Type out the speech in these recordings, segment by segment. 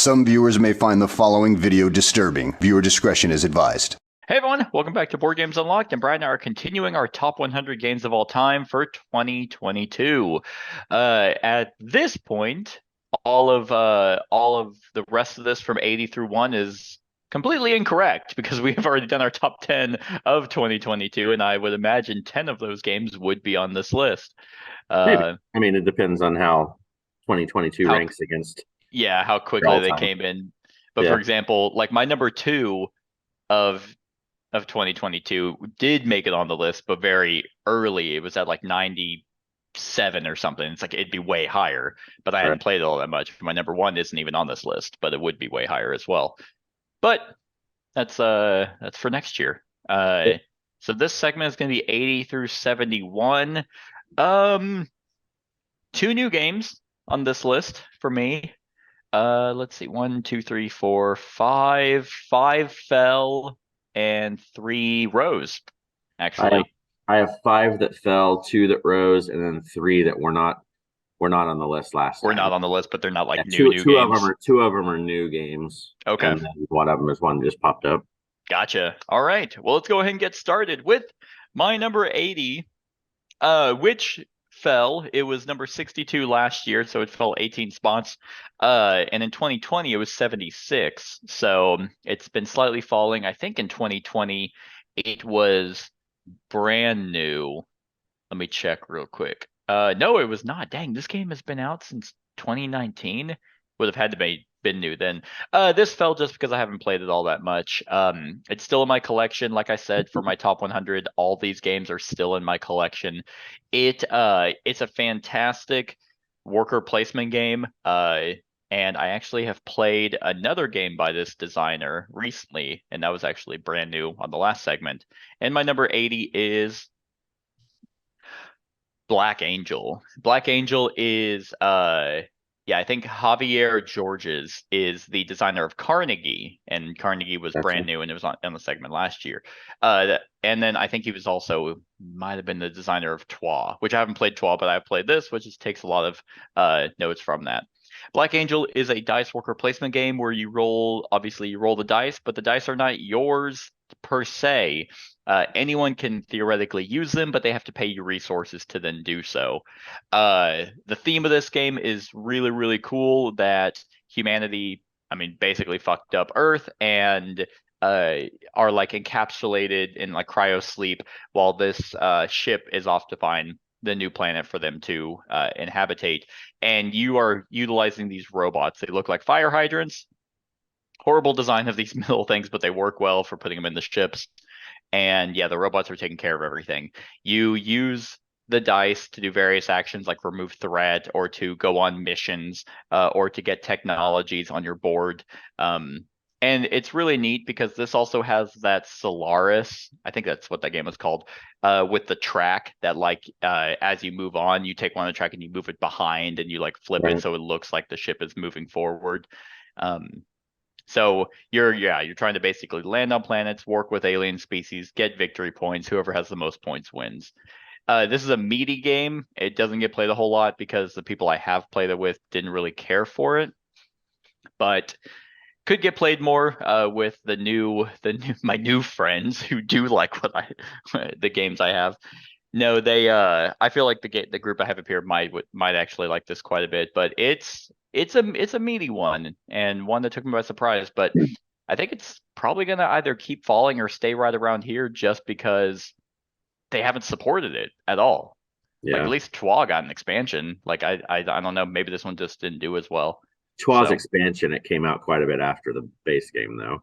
Some viewers may find the following video disturbing. Viewer discretion is advised. Hey everyone, welcome back to Board Games Unlocked, and Brad and I are continuing our top 100 games of all time for 2022. At this point, all of the rest of this from 80 through 1 is completely incorrect because we have already done our top 10 of 2022, and I would imagine 10 of those games would be on this list. Maybe. I mean, it depends on how 2022 ranks against. Yeah, how quickly they came in. But for example, like my number 2 of 2022 did make it on the list, but very early. It was at like 97 or something. It's like it'd be way higher, but I hadn't played it all that much. My number 1 isn't even on this list, but it would be way higher as well. But that's for next year. So this segment is going to be 80 through 71. 2 new games on this list for me. Let's see, 1, 2, 3, 4, 5. 5 fell and 3 rose. Actually, I have 5 that fell, 2 that rose, and then 3 that were not on the list last. We're not on the list, but they're not like new games. Two of them are new games. Okay, and then one of them is one that just popped up. Gotcha. All right, well, let's go ahead and get started with my number 80, which fell. It was number 62 last year, so it fell 18 spots. And in 2020, it was 76. So it's been slightly falling. I think in 2020, it was brand new. Let me check real quick. No, it was not. Dang, this game has been out since 2019. Would have had to be been new then. This fell just because I haven't played it all that much. It's still in my collection. Like I said, for my top 100, all these games are still in my collection. It's a fantastic worker placement game. And I actually have played another game by this designer recently, and that was actually brand new on the last segment. And my number 80 is Black Angel. Black Angel is I think Javier Georges is the designer of Carnegie, and Carnegie was brand new, and it was on the segment last year. And then I think he was also might have been the designer of Troyes, which I haven't played Troyes, but I've played this, which just takes a lot of notes from that. Black Angel is a dice worker placement game where you roll the dice, but the dice are not yours per se. Anyone can theoretically use them, but they have to pay you resources to then do so. The theme of this game is really, really cool, that humanity, basically fucked up Earth and are like encapsulated in like cryo sleep while this ship is off to find the new planet for them to inhabitate. And you are utilizing these robots. They look like fire hydrants. Horrible design of these little things, but they work well for putting them in the ships. And yeah, the robots are taking care of everything. You use the dice to do various actions like remove threat, or to go on missions, or to get technologies on your board. And it's really neat because this also has that Solaris, I think that's what that game was called, with the track that as you move on, you take one of the track and you move it behind and you like flip it so it looks like the ship is moving forward. So you're trying to basically land on planets, work with alien species, get victory points. Whoever has the most points wins. This is a meaty game. It doesn't get played a whole lot because the people I have played it with didn't really care for it, but could get played more with my new friends who do like the games I have. No, they I feel like the group I have up here might actually like this quite a bit, but it's a meaty one, and one that took me by surprise. But I think it's probably gonna either keep falling or stay right around here just because they haven't supported it at all. Yeah. Like at least Troyes got an expansion. Like I don't know, maybe this one just didn't do as well. Troyes expansion, it came out quite a bit after the base game though.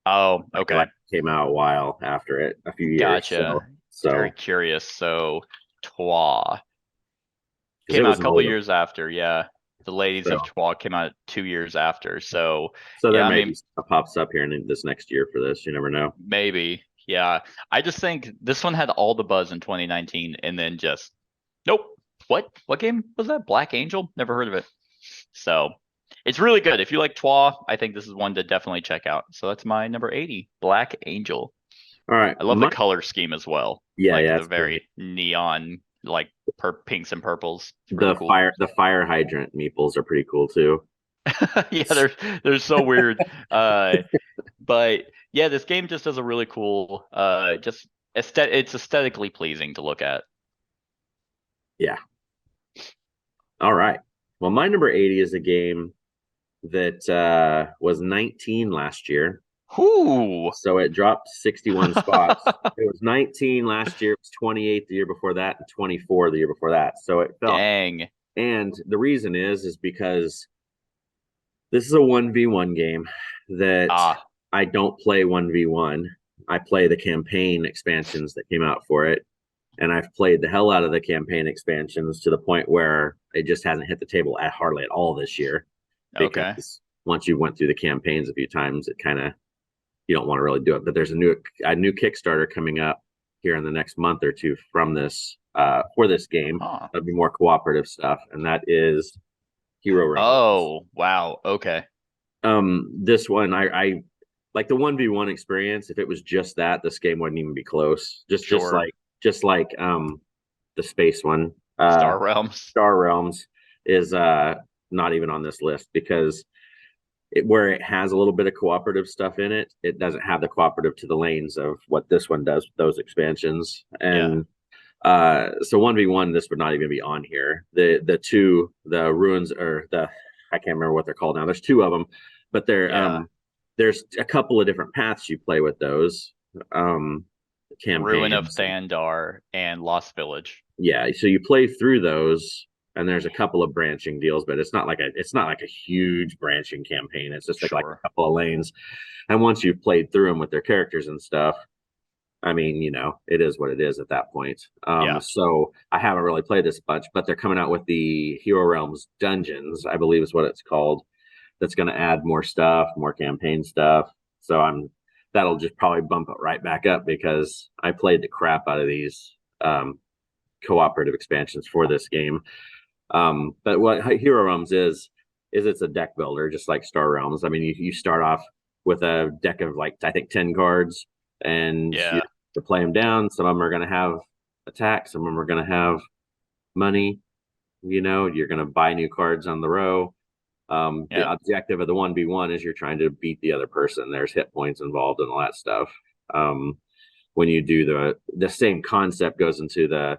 Oh, okay. Like came out a while after it, a few years. Gotcha. So very curious. So Troyes came out a couple years after, yeah. The Ladies of Troyes came out 2 years after. So there may be stuff pops up here in this next year for this. You never know. Maybe. Yeah. I just think this one had all the buzz in 2019 and then just nope. What game was that? Black Angel? Never heard of it. So it's really good. If you like Troyes, I think this is one to definitely check out. So that's my number 80, Black Angel. All right. I love the color scheme as well. Yeah, like yeah. The very neon, like pinks and purples. The cool. The fire hydrant meeples are pretty cool too. Yeah, they're so weird. But yeah, this game just does a really cool, just it's aesthetically pleasing to look at. Yeah. All right. Well, my number 80 is a game that was 19 last year. Whoo! So it dropped 61 spots. It was 19 last year, it was 28 the year before that, and 24 the year before that. So it fell. Dang. And the reason is because this is a 1v1 game that Ah, I don't play 1v1. I play the campaign expansions that came out for it. And I've played the hell out of the campaign expansions to the point where it just hasn't hit the table at hardly at all this year. okay. Because once you went through the campaigns a few times, it kind of you don't want to really do it. But there's a new Kickstarter coming up here in the next month or two from this for this game. Huh. That'll be more cooperative stuff, and that is Hero Realms. Oh, wow. Okay. This one I like the 1v1 experience. If it was just that, this game wouldn't even be close. Sure. Just like the space one. Star Realms. Star Realms is not even on this list because where it has a little bit of cooperative stuff in it, it doesn't have the cooperative to the lanes of what this one does with those expansions. And so 1v1, this would not even be on here. The ruins or I can't remember what they're called now. There's two of them, but there's a couple of different paths you play with those. Ruin of Campaigns. Thandar and Lost Village. Yeah, so you play through those, and there's a couple of branching deals, but it's not like a huge branching campaign. It's just like a couple of lanes. And once you've played through them with their characters and stuff, I mean, it is what it is at that point. So I haven't really played this much, but they're coming out with the Hero Realms Dungeons, I believe is what it's called. That's going to add more stuff, more campaign stuff. So that'll just probably bump it right back up because I played the crap out of these cooperative expansions for this game. But what Hero Realms is it's a deck builder, just like Star Realms. I mean, you start off with a deck of like I think 10 cards, and you have to play them down. Some of them are going to have attack, some of them are going to have money. You're going to buy new cards on the row. The objective of the 1v1 is you're trying to beat the other person. There's hit points involved and all that stuff. When you do the same concept goes into the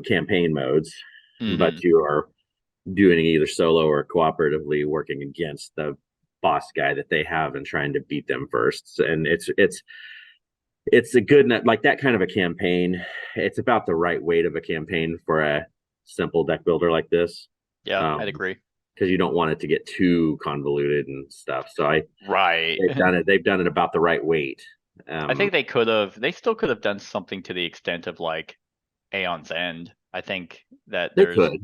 campaign modes, but you are doing it either solo or cooperatively, working against the boss guy that they have and trying to beat them first. And it's a good like that kind of a campaign. It's about the right weight of a campaign for a simple deck builder like this. Yeah, I'd agree. Because you don't want it to get too convoluted and stuff. So they've done it about the right weight. I think they still could have done something to the extent of like Aeon's End. I think that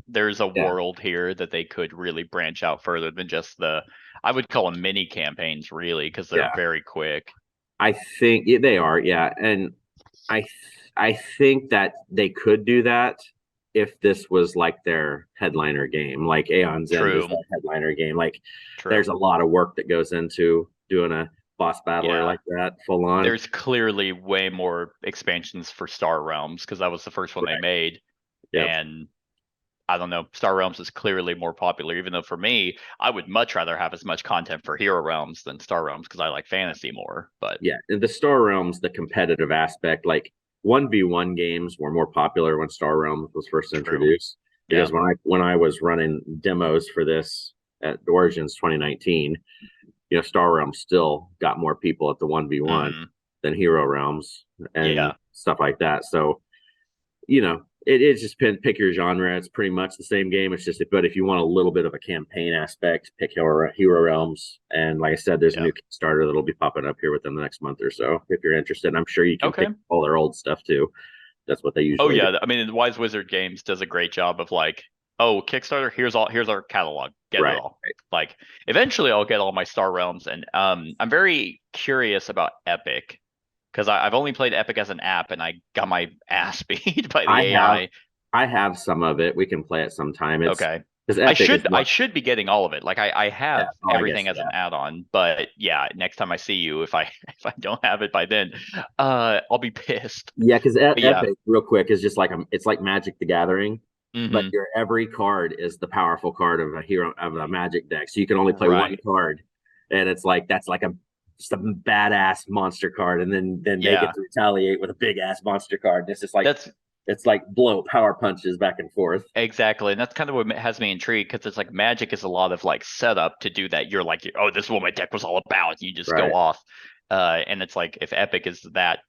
there's a world here that they could really branch out further than just I would call them mini campaigns, really, because they're very quick. I think they are, yeah. And I think that they could do that if this was like their headliner game, like Aeon's End is their headliner game. Like there's a lot of work that goes into doing a boss battler like that full on. There's clearly way more expansions for Star Realms because that was the first one they made. Yep. And I don't know, Star Realms is clearly more popular, even though for me, I would much rather have as much content for Hero Realms than Star Realms because I like fantasy more. But yeah, the Star Realms, the competitive aspect, like 1v1 games were more popular when Star Realms was first introduced. Because when I was running demos for this at Origins 2019, Star Realms still got more people at the 1v1 than Hero Realms and stuff like that. So, it's just pick your genre. It's pretty much the same game. It's just, but if you want a little bit of a campaign aspect, pick Hero Realms. And like I said, there's a new Kickstarter that'll be popping up here within the next month or so. If you're interested, I'm sure you can pick all their old stuff too. That's what they usually do. I mean, Wise Wizard Games does a great job of like, Kickstarter, here's our catalog. Get it all. Right. Like, eventually I'll get all my Star Realms. And I'm very curious about Epic. Because I've only played Epic as an app, and I got my ass beat by the AI. I have some of it. We can play it sometime. Okay. I should be getting all of it. Like I have everything as an add-on, but next time I see you, if I don't have it by then, I'll be pissed. Yeah, because Epic, real quick, is just like it's like Magic the Gathering. but Mhm. your every card is the powerful card of a hero of a Magic deck. So you can only play one Right. card, and it's like that's like a just a badass monster card, and then they Yeah. get to retaliate with a big ass monster card. And it's just like That's it's like blow power punches back and forth. exactly, and that's kind of what has me intrigued because it's like Magic is a lot of like setup to do that. You're like, oh, this is what my deck was all about. You just go Right. off, and it's like if Epic is that,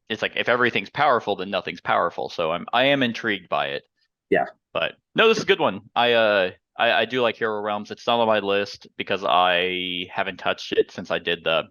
it's like if everything's powerful, then nothing's powerful. So I am intrigued by it. Yeah. But no, this is a good one. I do like Hero Realms. It's not on my list because I haven't touched it since I did the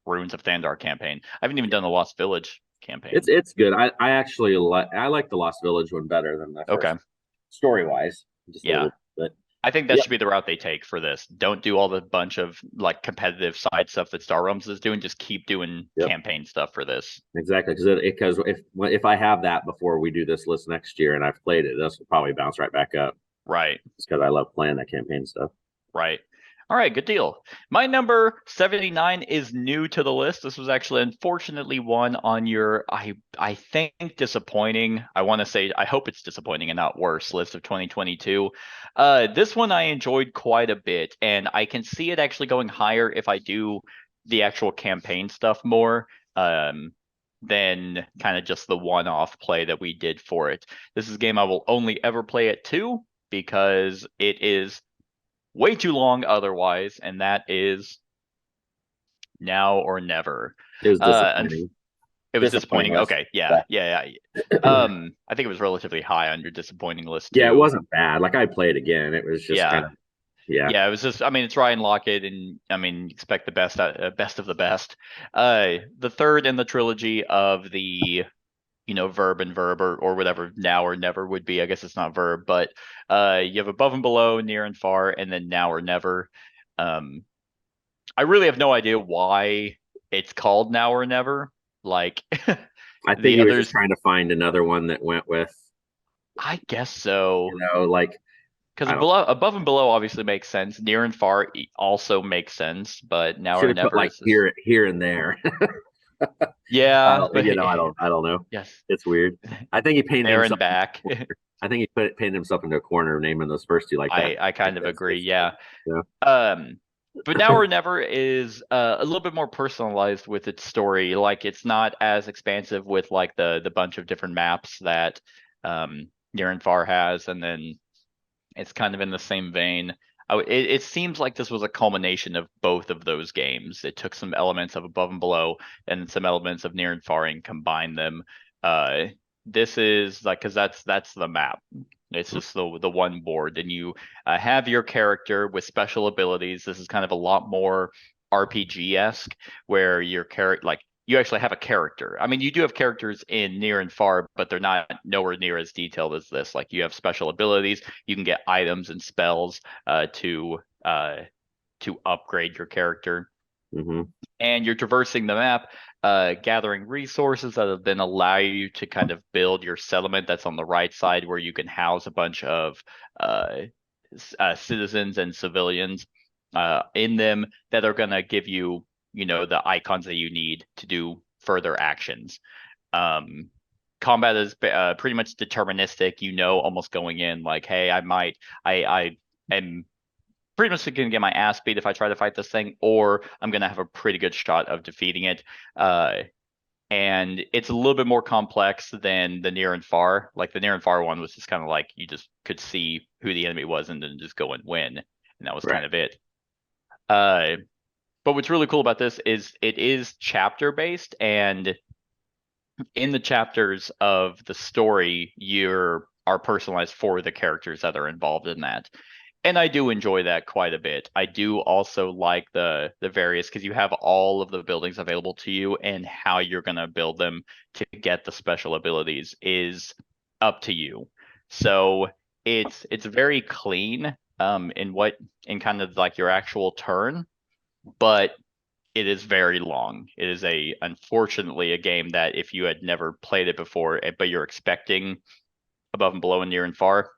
Runes of Thandar campaign. I haven't even done the Lost Village campaign. It's good. I actually like the Lost Village one better than the Okay. first story wise. Just a Yeah. little bit. I think that Yep. should be the route they take for this. Don't do all the bunch of like competitive side stuff that Star Realms is doing. Just keep doing Yep. campaign stuff for this. Exactly, because if I have that before we do this list next year and I've played it, this will probably bounce right back up. Right. Just because I love playing that campaign stuff. Right. All right, good deal. My number 79 is new to the list. This was actually unfortunately one on your I think disappointing. I want to say I hope it's disappointing and not worse list of 2022. This one I enjoyed quite a bit, and I can see it actually going higher if I do the actual campaign stuff more. Than kind of just the one-off play that we did for it. This is a game I will only ever play at 2 because it is way too long otherwise, and that is Now or Never. It was disappointing. It was disappointing. list. Okay, yeah. I think it was relatively high on your disappointing list too. Yeah, it wasn't bad. Like I played again. It was just kind of yeah. It was just. I mean, it's Ryan Lockett, and I mean, expect the best of the best. The third in the trilogy of the verb and verb or whatever Now or Never would be. I guess it's not verb, but you have Above and Below, Near and Far, and then Now or Never. I really have no idea why it's called Now or Never. Like I think he was just trying to find another one that went with. I guess so. Like because Above and Below obviously makes sense. Near and Far also makes sense, but Now or Never, like here and there. Yeah, but I don't know. Yes, it's weird. I think he painted there himself and back. I think he painted himself into a corner naming those first two like that. I kind of agree. Yeah. Yeah. But Now or Never is a little bit more personalized with its story. Like it's not as expansive with like the bunch of different maps that Near and Far has, and then it's kind of in the same vein. It seems like this was a culmination of both of those games. It took some elements of Above and Below and some elements of Near and Far and combined them. This is like because that's the map. It's just the one board, and you have your character with special abilities. This is kind of a lot more RPG-esque, where your character like you actually have a character. I mean, you do have characters in Near and Far, but they're not nowhere near as detailed as this. Like you have special abilities, you can get items and spells to upgrade your character. Mm-hmm. And you're traversing the map, gathering resources that then allow you to kind of build your settlement that's on the right side, where you can house a bunch of citizens and civilians in them that are going to give you the icons that you need to do further actions. Combat is pretty much deterministic, almost going in like, hey, I am pretty much going to get my ass beat if I try to fight this thing, or I'm going to have a pretty good shot of defeating it. And it's a little bit more complex than the Near and Far. Like the Near and Far one was just kind of like you just could see who the enemy was and then just go and win. And that was kind of it. But what's really cool about this is it is chapter based, and in the chapters of the story, are personalized for the characters that are involved in that. And I do enjoy that quite a bit. I do also like the various, because you have all of the buildings available to you, and how you're going to build them to get the special abilities is up to you. So it's very clean in kind of like your actual turn, but it is very long. It is unfortunately a game that if you had never played it before, but you're expecting Above and Below and Near and Far,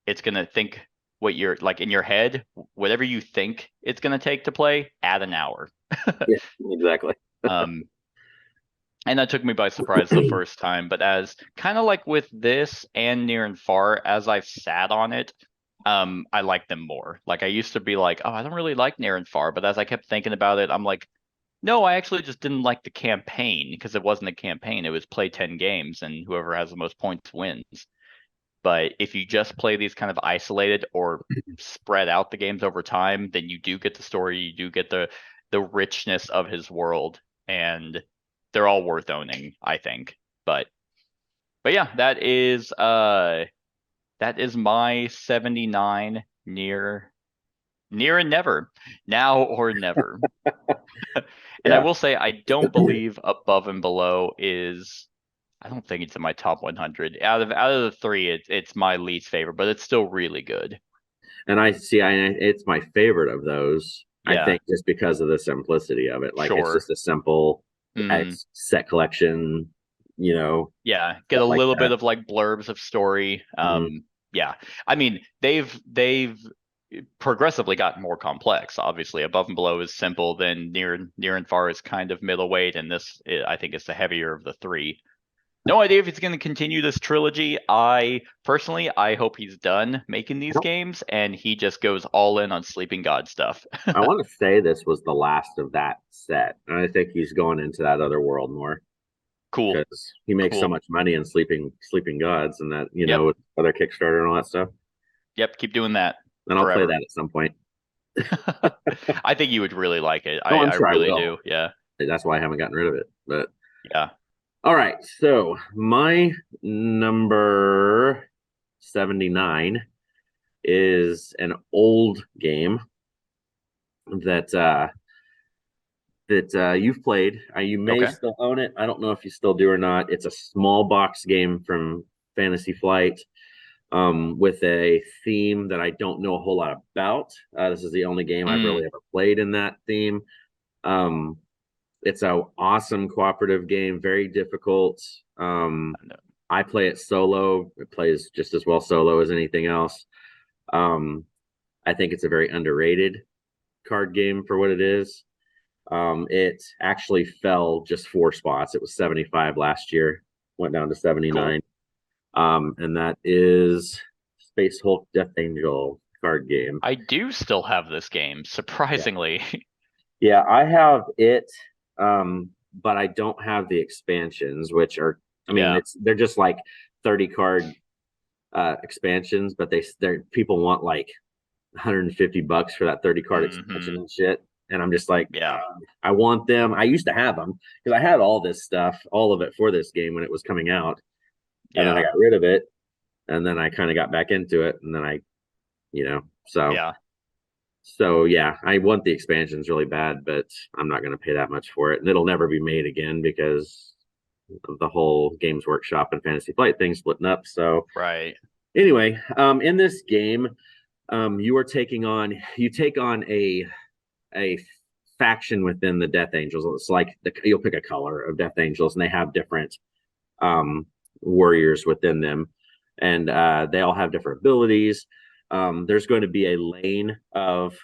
it's going to think what you're like in your head, whatever you think it's going to take to play, add an hour. Yeah, exactly. And that took me by surprise the first time, but as kind of like with this and Near and Far, as I've sat on it, I like them more. Like I used to be like, oh, I don't really like Near and Far, but as I kept thinking about it, I'm like, no, I actually just didn't like the campaign because it wasn't a campaign. It was play 10 games and whoever has the most points wins. But if you just play these kind of isolated or spread out the games over time, then you do get the story, you do get the richness of his world, and they're all worth owning, I think. But yeah, that is my 79 near and never. Now or never. And I will say I don't believe Above and Below is, I don't think it's in my top 100. Out of the three, it's my least favorite, but it's still really good. And it's my favorite of those. Yeah. I think just because of the simplicity of it. Like it's Sure. just a simple set collection, you know. Yeah, get a like little that. bit of like blurbs of story. Yeah. I mean, they've progressively gotten more complex. Obviously, Above and Below is simple, then Near and Far is kind of middleweight, and this I think is the heavier of the three. No idea if he's going to continue this trilogy. I hope he's done making these games and he just goes all in on Sleeping God stuff. I want to say this was the last of that set, and I think he's going into that other world more. Cool. Because he makes so much money in Sleeping Gods, and that with other Kickstarter and all that stuff. Yep, keep doing that. And I'll play that at some point. I think you would really like it. I'm sure I really I will. do. Yeah. That's why I haven't gotten rid of it. But yeah. All right. So my number 79 is an old game that you've played. You may still own it. I don't know if you still do or not. It's a small box game from Fantasy Flight. With a theme that I don't know a whole lot about. This is the only game I've really ever played in that theme. It's an awesome cooperative game, very difficult. I play it solo. It plays just as well solo as anything else. I think it's a very underrated card game for what it is. It actually fell just 4 spots. It was 75 last year, went down to 79. Cool. And that is Space Hulk Death Angel card game. I do still have this game, surprisingly. Yeah, I have it, but I don't have the expansions, which are, they're just like 30 card expansions, but people want like $150 for that 30 card expansion and shit. And I'm just like, I want them. I used to have them because I had all this stuff, all of it for this game when it was coming out. And then I got rid of it, and then I kind of got back into it, and then I want the expansions really bad, but I'm not going to pay that much for it, and it'll never be made again because of the whole Games Workshop and Fantasy Flight thing splitting up. So anyway, in this game, you take on a faction within the Death Angels. It's like you'll pick a color of Death Angels, and they have different warriors within them, and they all have different abilities. There's going to be a lane of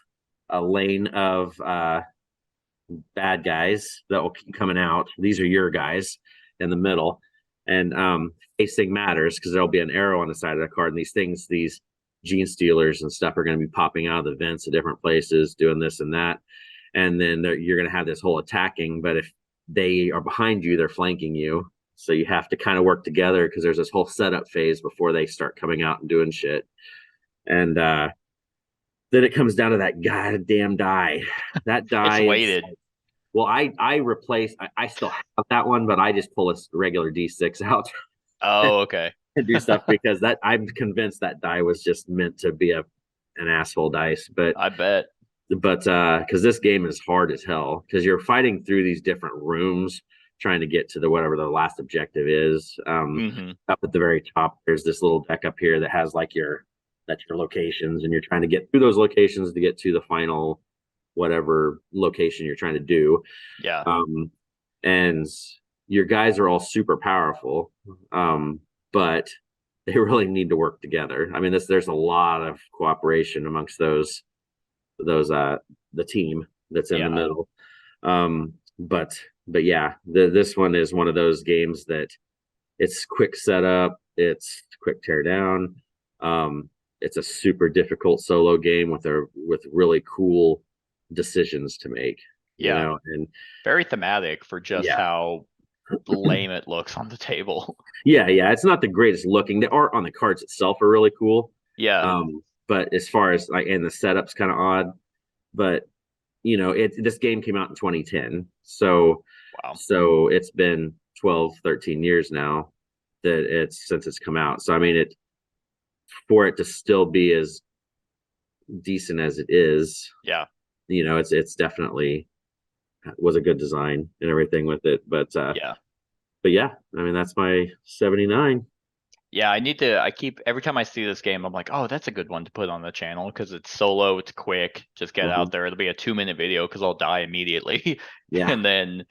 bad guys that will keep coming out. These are your guys in the middle, and facing matters because there'll be an arrow on the side of the card, and these gene stealers and stuff are going to be popping out of the vents at different places doing this and that, and then you're going to have this whole attacking, but if they are behind you, they're flanking you. So you have to kind of work together because there's this whole setup phase before they start coming out and doing shit. And then it comes down to that goddamn die. That die it's weighted. Well, I still have that one, but I just pull a regular D6 out. Oh, okay. And do stuff because I'm convinced that die was just meant to be an asshole dice. But I bet. But because this game is hard as hell because you're fighting through these different rooms trying to get to whatever the last objective is. Up at the very top, there's this little deck up here that has like your locations, and you're trying to get through those locations to get to the final whatever location you're trying to do. And your guys are all super powerful, but they really need to work together. I mean, there's a lot of cooperation amongst the team that's in the middle. But yeah, this one is one of those games that it's quick setup, it's quick tear down. It's a super difficult solo game with really cool decisions to make, Yeah, and very thematic for just yeah, how lame it looks on the table. yeah. It's not the greatest looking. The art on the cards itself are really cool. Yeah, But as far as like, and the setup's kind of odd, but this game came out in 2010, wow. so it's been 12, 13 years now that it's since it's come out. So I mean, for it to still be as decent as it is, Yeah. it's definitely was a good design and everything with it. Yeah. But yeah, I mean that's my 79. Yeah, I keep every time I see this game, I'm like, oh, that's a good one to put on the channel because it's solo, it's quick, just get Mhm. out there. It'll be a 2-minute video because I'll die immediately. Yeah, And then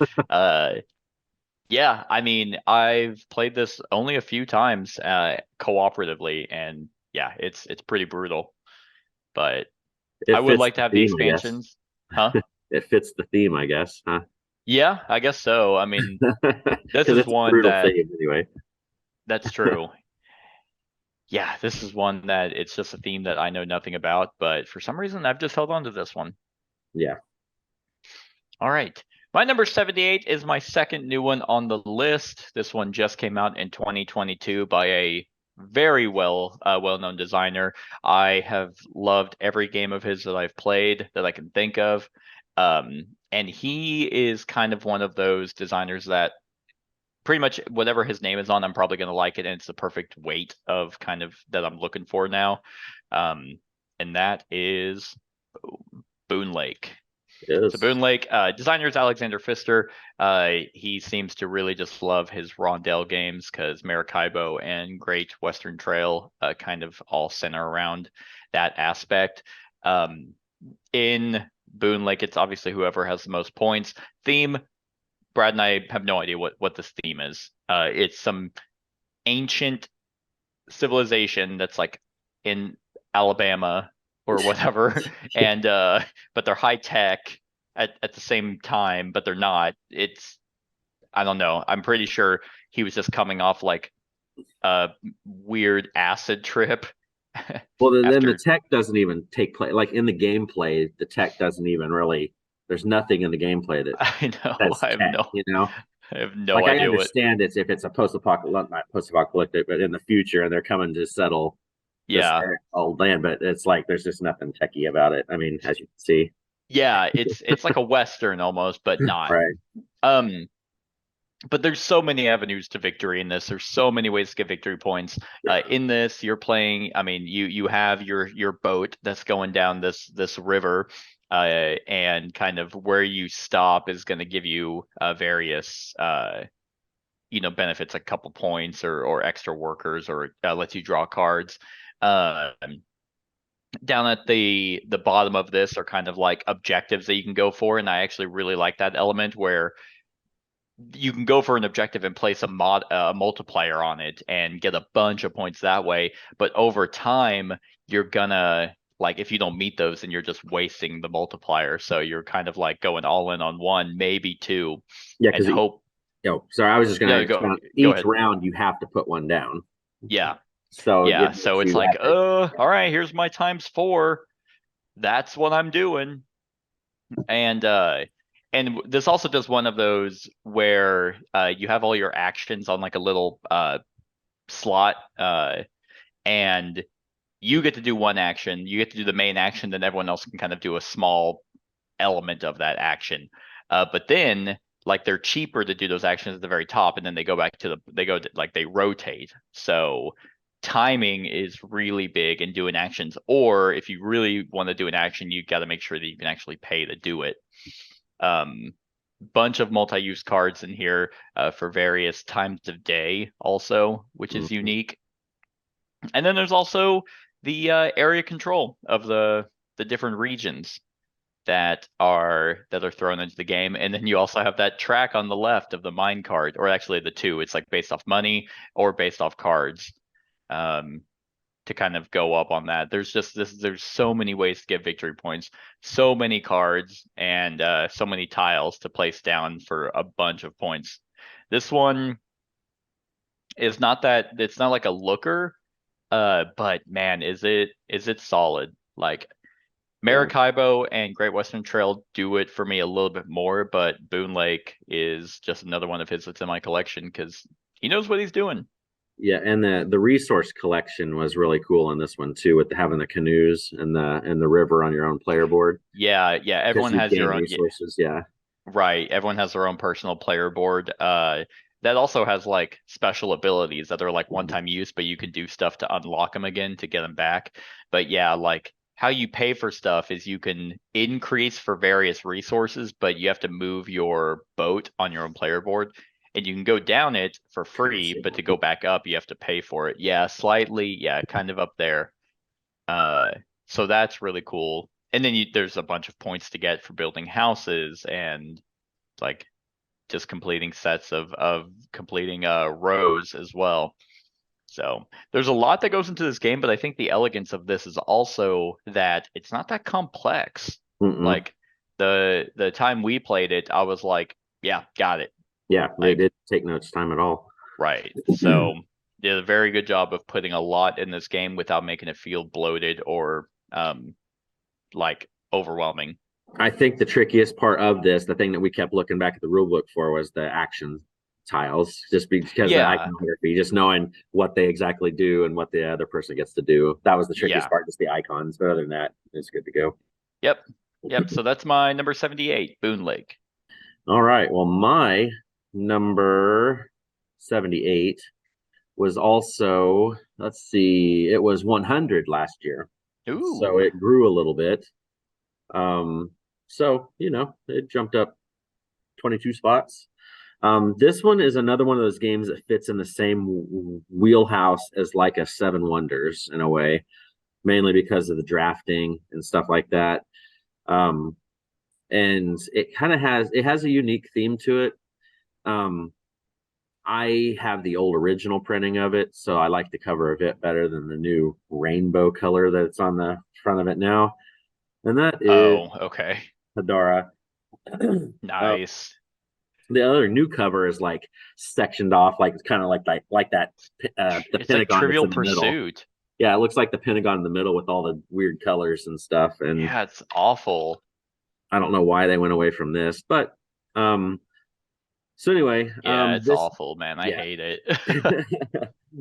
yeah, I mean, I've played this only a few times cooperatively, and yeah, it's pretty brutal. But I it would fits like to the have the theme, I guess. expansions. Huh? It fits the theme, I guess, huh? Yeah, I guess so. I mean, this Because is it's a one brutal theme anyway. that's true. Yeah, this is one that it's just a theme that I know nothing about, but for some reason I've just held on to this one. Yeah. All right. My number 78 is my second new one on the list. This one just came out in 2022 by a very well-known designer. I have loved every game of his that I've played that I can think of. And he is kind of one of those designers that pretty much whatever his name is on, I'm probably going to like it, and it's the perfect weight of kind of that I'm looking for now. And that is Boone Lake. So Yes. Boone Lake, designer is Alexander Pfister. He seems to really just love his Rondell games because Maracaibo and Great Western Trail kind of all center around that aspect. In Boone Lake, it's obviously whoever has the most points. Theme, Brad and I have no idea what this theme is. It's some ancient civilization that's like in Alabama or whatever, and but they're high tech at the same time, but they're not. It's I don't know. I'm pretty sure he was just coming off like a weird acid trip Well, then the after. tech doesn't even take place. Like in the gameplay, the tech doesn't even really. There's nothing in the gameplay that I know. has tech. I have no Like I idea what. understand if it's a post-apocalyptic, not post-apocalyptic, but in the future, and they're coming to settle this Yeah, old land, but it's like there's just nothing techy about it. I mean, as you can see, yeah. It's like a western almost, but not. right? Um, but there's so many avenues to victory in this. There's so many ways to get victory points. In this, you're playing. I mean, you have your boat that's going down this river, and kind of where you stop is going to give you various benefits, a couple points or extra workers, or lets you draw cards. Down at the bottom of this are kind of like objectives that you can go for, and I actually really like that element where you can go for an objective and place a multiplier on it and get a bunch of points that way. But over time, you're gonna like if you don't meet those, then you're just wasting the multiplier. So you're kind of like going all in on one, maybe two, Yeah, and because hope. sorry, I was just going Yeah, to expound. go Each ahead. round, you have to put one down. Yeah, So yeah. it So makes it's you like, have to. all right, here's my ×4. That's what I'm doing. And this also does one of those where you have all your actions on like a little slot, and you get to do one action, you get to do the main action, then everyone else can kind of do a small element of that action. But then like they're cheaper to do those actions at the very top, and then they go back to they rotate. So timing is really big in doing actions, or if you really want to do an action, you got to make sure that you can actually pay to do it. Bunch of multi-use cards in here for various times of day also, which is Mhm. unique. And then there's also the area control of the different regions that are thrown into the game. And then you also have that track on the left of the mine card, or actually the two. It's like based off money or based off cards. Um, to kind of go up on that. There's just there's so many ways to get victory points, so many cards, and so many tiles to place down for a bunch of points. This one is not that, it's not like a looker, but man, is it solid. Like Maracaibo and Great Western Trail do it for me a little bit more, but Boone Lake is just another one of his that's in my collection because he knows what he's doing. Yeah, and the resource collection was really cool on this one too, with having the canoes and the river on your own player board. Yeah, everyone has gain your own resources. Yeah, right. Everyone has their own personal player board. That also has like special abilities that are like one-time use, but you can do stuff to unlock them again to get them back. But yeah, like how you pay for stuff is you can increase for various resources, but you have to move your boat on your own player board. And you can go down it for free, but to go back up, you have to pay for it. Yeah, slightly. Yeah, kind of up there. So that's really cool. And then there's a bunch of points to get for building houses and like just completing sets of completing rows as well. So there's a lot that goes into this game, but I think the elegance of this is also that it's not that complex. Like the time we played it, I was like, yeah, got it. Yeah, they did take no time at all. Right. So did a very good job of putting a lot in this game without making it feel bloated or like overwhelming. I think the trickiest part of this, the thing that we kept looking back at the rule book for, was the action tiles, just because of iconography, just knowing what they exactly do and what the other person gets to do. That was the trickiest part, just the icons. But other than that, it's good to go. Yep. So that's my number 78, Boone Lake. All right. Well, my number 78 was also, let's see, it was 100 last year. Ooh. So it grew a little bit. So, it jumped up 22 spots. This one is another one of those games that fits in the same wheelhouse as like a Seven Wonders in a way, mainly because of the drafting and stuff like that. And it kind of has a unique theme to it. I have the old original printing of it, so I like the cover of it better than the new rainbow color that's on the front of it now. And that is okay. Hadara. Nice. The other new cover is like sectioned off, like it's kind of like that the it's Pentagon. Like Trivial Pursuit. Middle. Yeah, it looks like the Pentagon in the middle with all the weird colors and stuff. And yeah, it's awful. I don't know why they went away from this, but so anyway, it's awful, man. I hate it.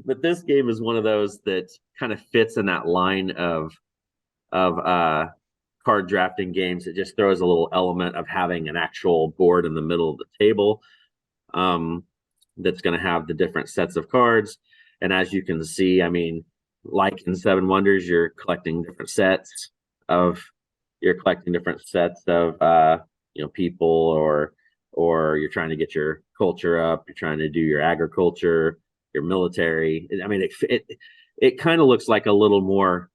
But this game is one of those that kind of fits in that line of card drafting games. It just throws a little element of having an actual board in the middle of the table that's going to have the different sets of cards. And as you can see, I mean, like in Seven Wonders, you're collecting different sets of people, or you're trying to get your culture up, you're trying to do your agriculture, your military. I mean, it kind of looks like a little more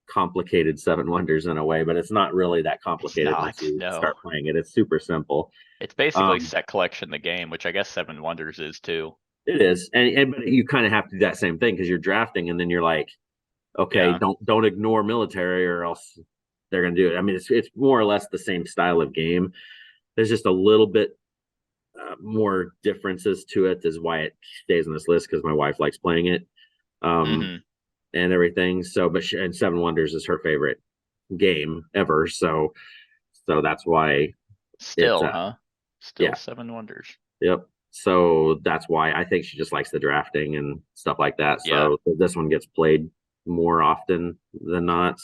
complicated Seven Wonders in a way, but it's not really that complicated once you start playing it. It's super simple. It's basically set collection the game, which I guess Seven Wonders is too. It is, but you kind of have to do that same thing because you're drafting, and then you're like, okay, don't ignore military, or else they're going to do it. I mean, it's more or less the same style of game. There's just a little bit more differences to it, is why it stays on this list, because my wife likes playing it and everything. So, and Seven Wonders is her favorite game ever. So that's why. Still Seven Wonders. Yep. So that's why I think she just likes the drafting and stuff like that. So this one gets played more often than not.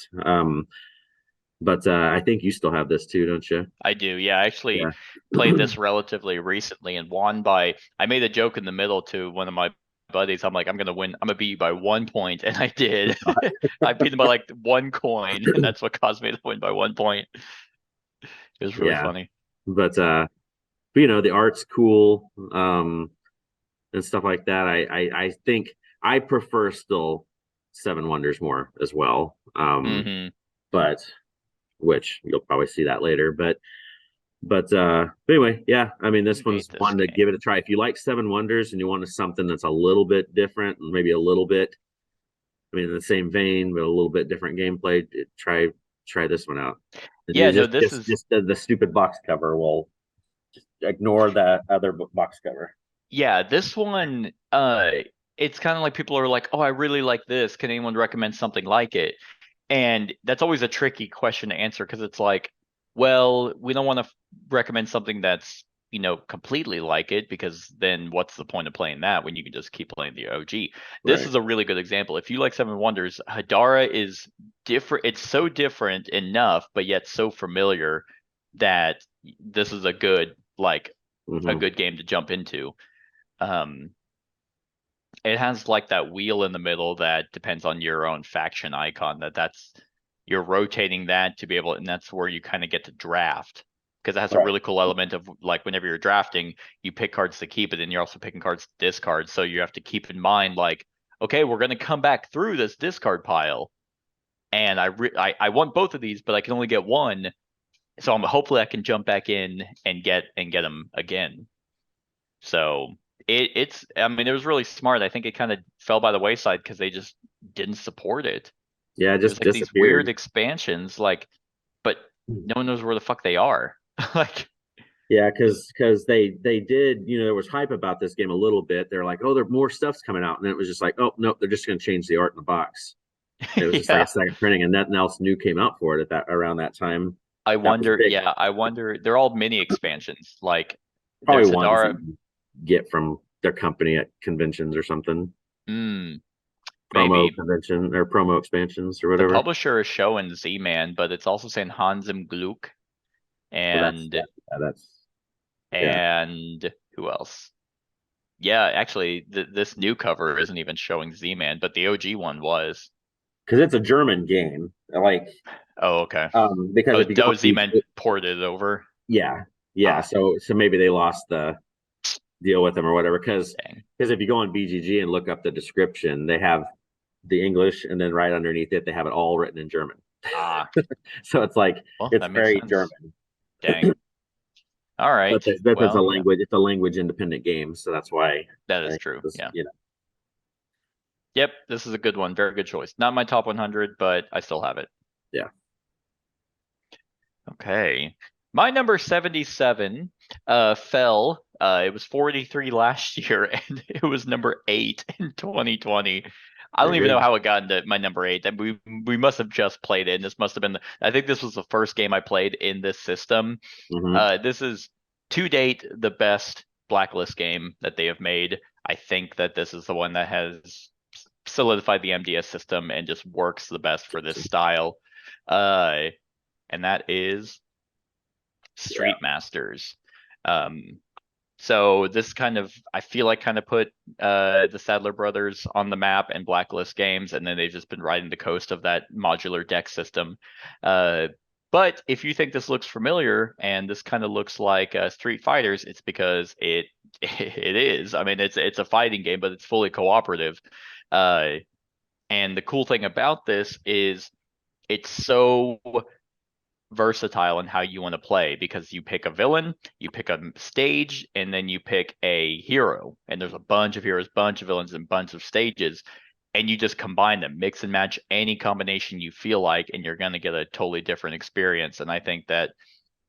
But I think you still have this too, don't you? I do. Yeah, I actually played this relatively recently and won by. I made a joke in the middle to one of my buddies. I'm like, I'm gonna win. I'm gonna beat you by 1 point, and I did. I beat him by like 1 coin, and that's what caused me to win by 1 point. It was really funny. But the art's cool and stuff like that. I think I prefer still Seven Wonders more as well. But which you'll probably see that later. But anyway, I mean, this one's one to give it a try. If you like Seven Wonders and you want something that's a little bit different and maybe a little bit I mean, in the same vein, but a little bit different gameplay. Try this one out. Yeah, no, Just this is the stupid box cover will just ignore that other box cover. yeah, this one it's kind of like people are like, "Oh, I really like this. Can anyone recommend something like it?" And that's always a tricky question to answer because it's like, well, we don't want to recommend something that's, completely like it because then what's the point of playing that when you can just keep playing the OG? This Right. is a really good example. If you like Seven Wonders, Hadara is different. It's so different enough, but yet so familiar that this is a Hmm. good game to jump into. Um, it has like that wheel in the middle that depends on your own faction icon. That's you're rotating that to be able, and that's where you kind of get to draft because it has a Right. really cool element of like whenever you're drafting, you pick cards to keep, and then you're also picking cards to discard. So you have to keep in mind like, okay, we're gonna come back through this discard pile, and I want both of these, but I can only get one. So hopefully I can jump back in and get them again. So it's I mean it was really smart. I think it kind of fell by the wayside because they just didn't support it. Yeah, it There's just like these weird disappeared. expansions, like, but no one knows where the fuck they are. Like, Yeah, because they did, there was hype about this game a little bit. They're like, oh, there more stuff's coming out, and then it was just like, oh no, they're just going to change the art in the box. It was just like a yeah. second printing, and nothing else new came out for it at that around that time. I That was wonder. big. Yeah, I wonder. They're all mini expansions. Like, Probably there's ones that Hadara. you get from their company at conventions or something, Mm, promo maybe convention or promo expansions or the whatever. publisher is showing Z-Man, but it's also saying Hans im Glück Well, that's and that's yeah, and who else? Yeah, actually, this new cover isn't even showing Z-Man, but the OG one was. because it's a German game. Like, Oh, okay. because Oh, if you go, Z-Man ported over. yeah, yeah. Ah, So maybe they lost the deal with them or whatever. dang. Because if you go on BGG and look up the description, they have the English, and then right underneath it, they have it all written in German. Ah, So it's like well, it's that makes very sense. German. Dang. All But right. that's a Well, yeah, language. It's a language independent game, so that's why that I is think true. this, Yeah. Yep, this is a good one. Very good choice. Not my top 100, but I still have it. yeah. Okay. My number 77 fell. It was 43 last year and it was number 8 in 2020. I don't Very even know good. how it got into my number 8. And we must have just played it. And this must have been I think this was the first game I played in this system. Hmm. This is to date the best Blacklist game that they have made. I think that this is the one that has solidified the MDS system and just works the best for this style. Uh, and that is Yeah. Street Masters. Um, so this kind of I feel like kind of put the Sadler brothers on the map and Blacklist games, and then they've just been riding the coast of that modular deck system. Uh, but if you think this looks familiar and this kind of looks like Street Fighters, it's because it is. I mean, it's a fighting game, but it's fully cooperative. Uh, and the cool thing about this is it's so versatile in how you want to play because you pick a villain, you pick a stage, and then you pick a hero. And there's a bunch of heroes, bunch of villains, and bunch of stages. And you just combine them, mix and match any combination you feel like, and you're going to get a totally different experience. And I think that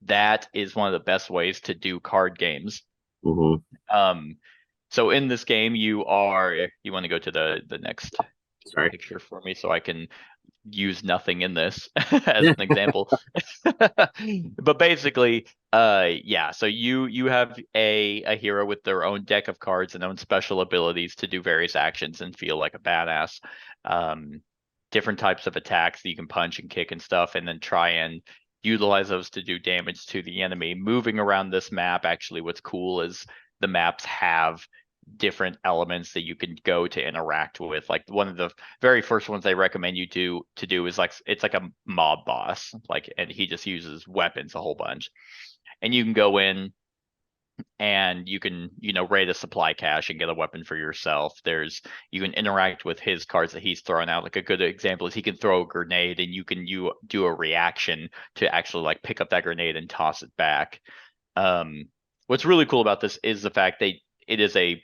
that is one of the best ways to do card games. Hmm. Um, so in this game, you want to go to the next Sorry. picture for me so I can use nothing in this as an example. But basically, yeah, so you have a hero with their own deck of cards and own special abilities to do various actions and feel like a badass. Um, different types of attacks that you can punch and kick and stuff, and then try and utilize those to do damage to the enemy. Moving around this map, actually, what's cool is the maps have different elements that you can go to interact with. Like one of the very first ones they recommend you to do is like it's like a mob boss, like, and he just uses weapons a whole bunch, and you can go in and you can raid a supply cache and get a weapon for yourself. You can interact with his cards that he's throwing out. Like a good example is he can throw a grenade and you do a reaction to actually like pick up that grenade and toss it back. What's really cool about this is the fact it is a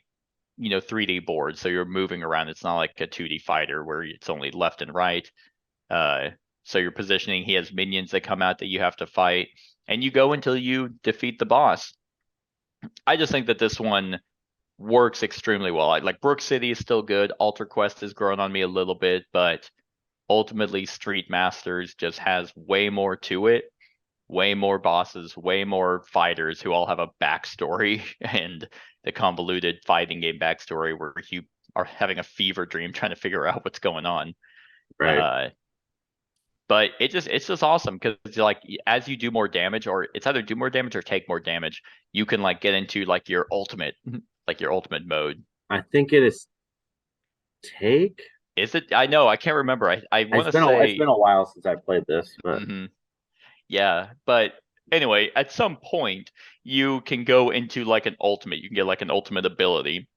3D board, so you're moving around. It's not like a 2D fighter where it's only left and right. So you're positioning. He has minions that come out that you have to fight, and you go until you defeat the boss. I just think that this one works extremely well. Like Brook City is still good. Alter Quest has grown on me a little bit, but ultimately Street Masters just has way more to it. Way more bosses, way more fighters who all have a backstory and the convoluted fighting game backstory where you are having a fever dream trying to figure out what's going on. Right. But it's just awesome because like as you do more damage, or it's either do more damage or take more damage, you can like get into like your ultimate mode. I think it is take. Is it? I know, I can't remember. I want to It's say been a while since I played this, but yeah, but anyway, at some point you can go into like an ultimate. You can get like an ultimate ability.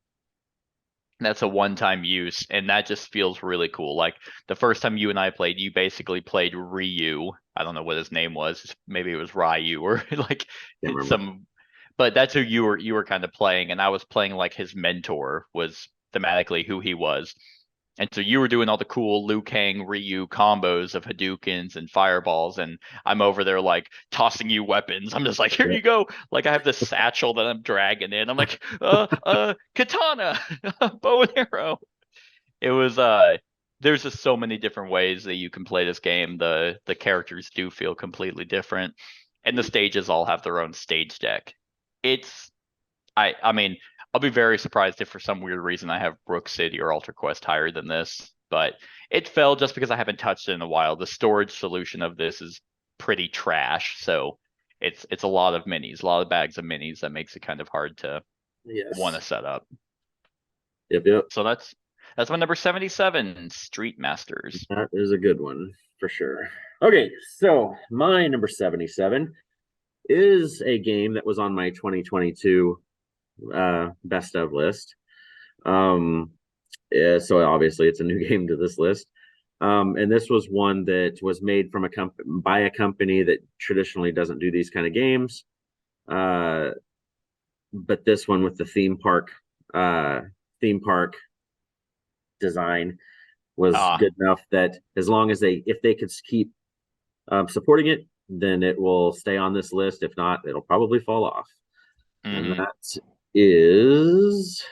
That's a one-time use, and that just feels really cool. Like the first time you and I played, you basically played Ryu. I don't know what his name was. Maybe it was Ryu or like some, but that's who you were kind of playing, and I was playing like his mentor was thematically who he was. And so you were doing all the cool Liu Kang Ryu combos of Hadoukens and fireballs, and I'm over there like tossing you weapons. I'm just like, here you go. Like I have this satchel that I'm dragging in. I'm like, katana, bow and arrow. It was there's just so many different ways that you can play this game. The characters do feel completely different, and the stages all have their own stage deck. It's I mean, I'll be very surprised if for some weird reason I have Brook City or Alter Quest higher than this, but it fell just because I haven't touched it in a while. The storage solution of this is pretty trash, so it's a lot of minis, a lot of bags of minis that makes it kind of hard to want to set up. Yep. So that's my number 77, Street Masters. That is a good one for sure. Okay, so my number 77 is a game that was on my 2022 best of list. So obviously it's a new game to this list. And this was one that was made from by a company that traditionally doesn't do these kind of games. But this one with the theme park design was good enough that as long as if they could keep supporting it, then it will stay on this list. If not, it'll probably fall off. And that is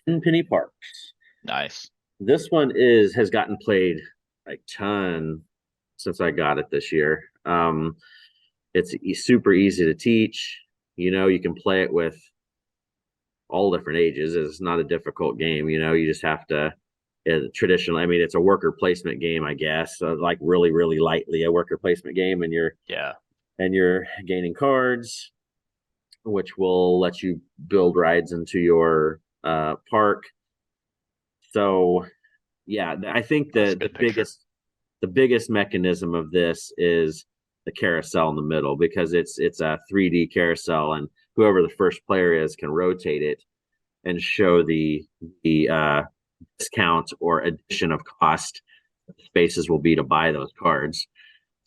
Tenpenny Parks. Nice. This one has gotten played a ton since I got it this year. It's super easy to teach. You can play it with all different ages. It's not a difficult game. You just have to traditionally, I mean, it's a worker placement game, I guess, like really, really lightly a worker placement game, and you're gaining cards, which will let you build rides into your park. So yeah, I think the biggest mechanism of this is the carousel in the middle, because it's a 3D carousel, and whoever the first player is can rotate it and show the discount or addition of cost spaces will be to buy those cards.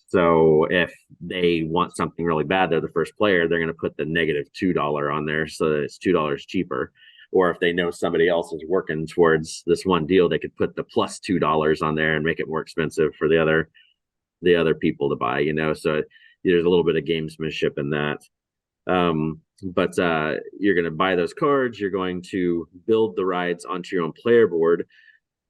So if they want something really bad, they're the first player, they're going to put the negative $2 on there so that it's $2 cheaper. Or if they know somebody else is working towards this one deal, they could put the plus $2 on there and make it more expensive for the other people to buy, So there's a little bit of gamesmanship in that. But you're going to buy those cards. You're going to build the rides onto your own player board,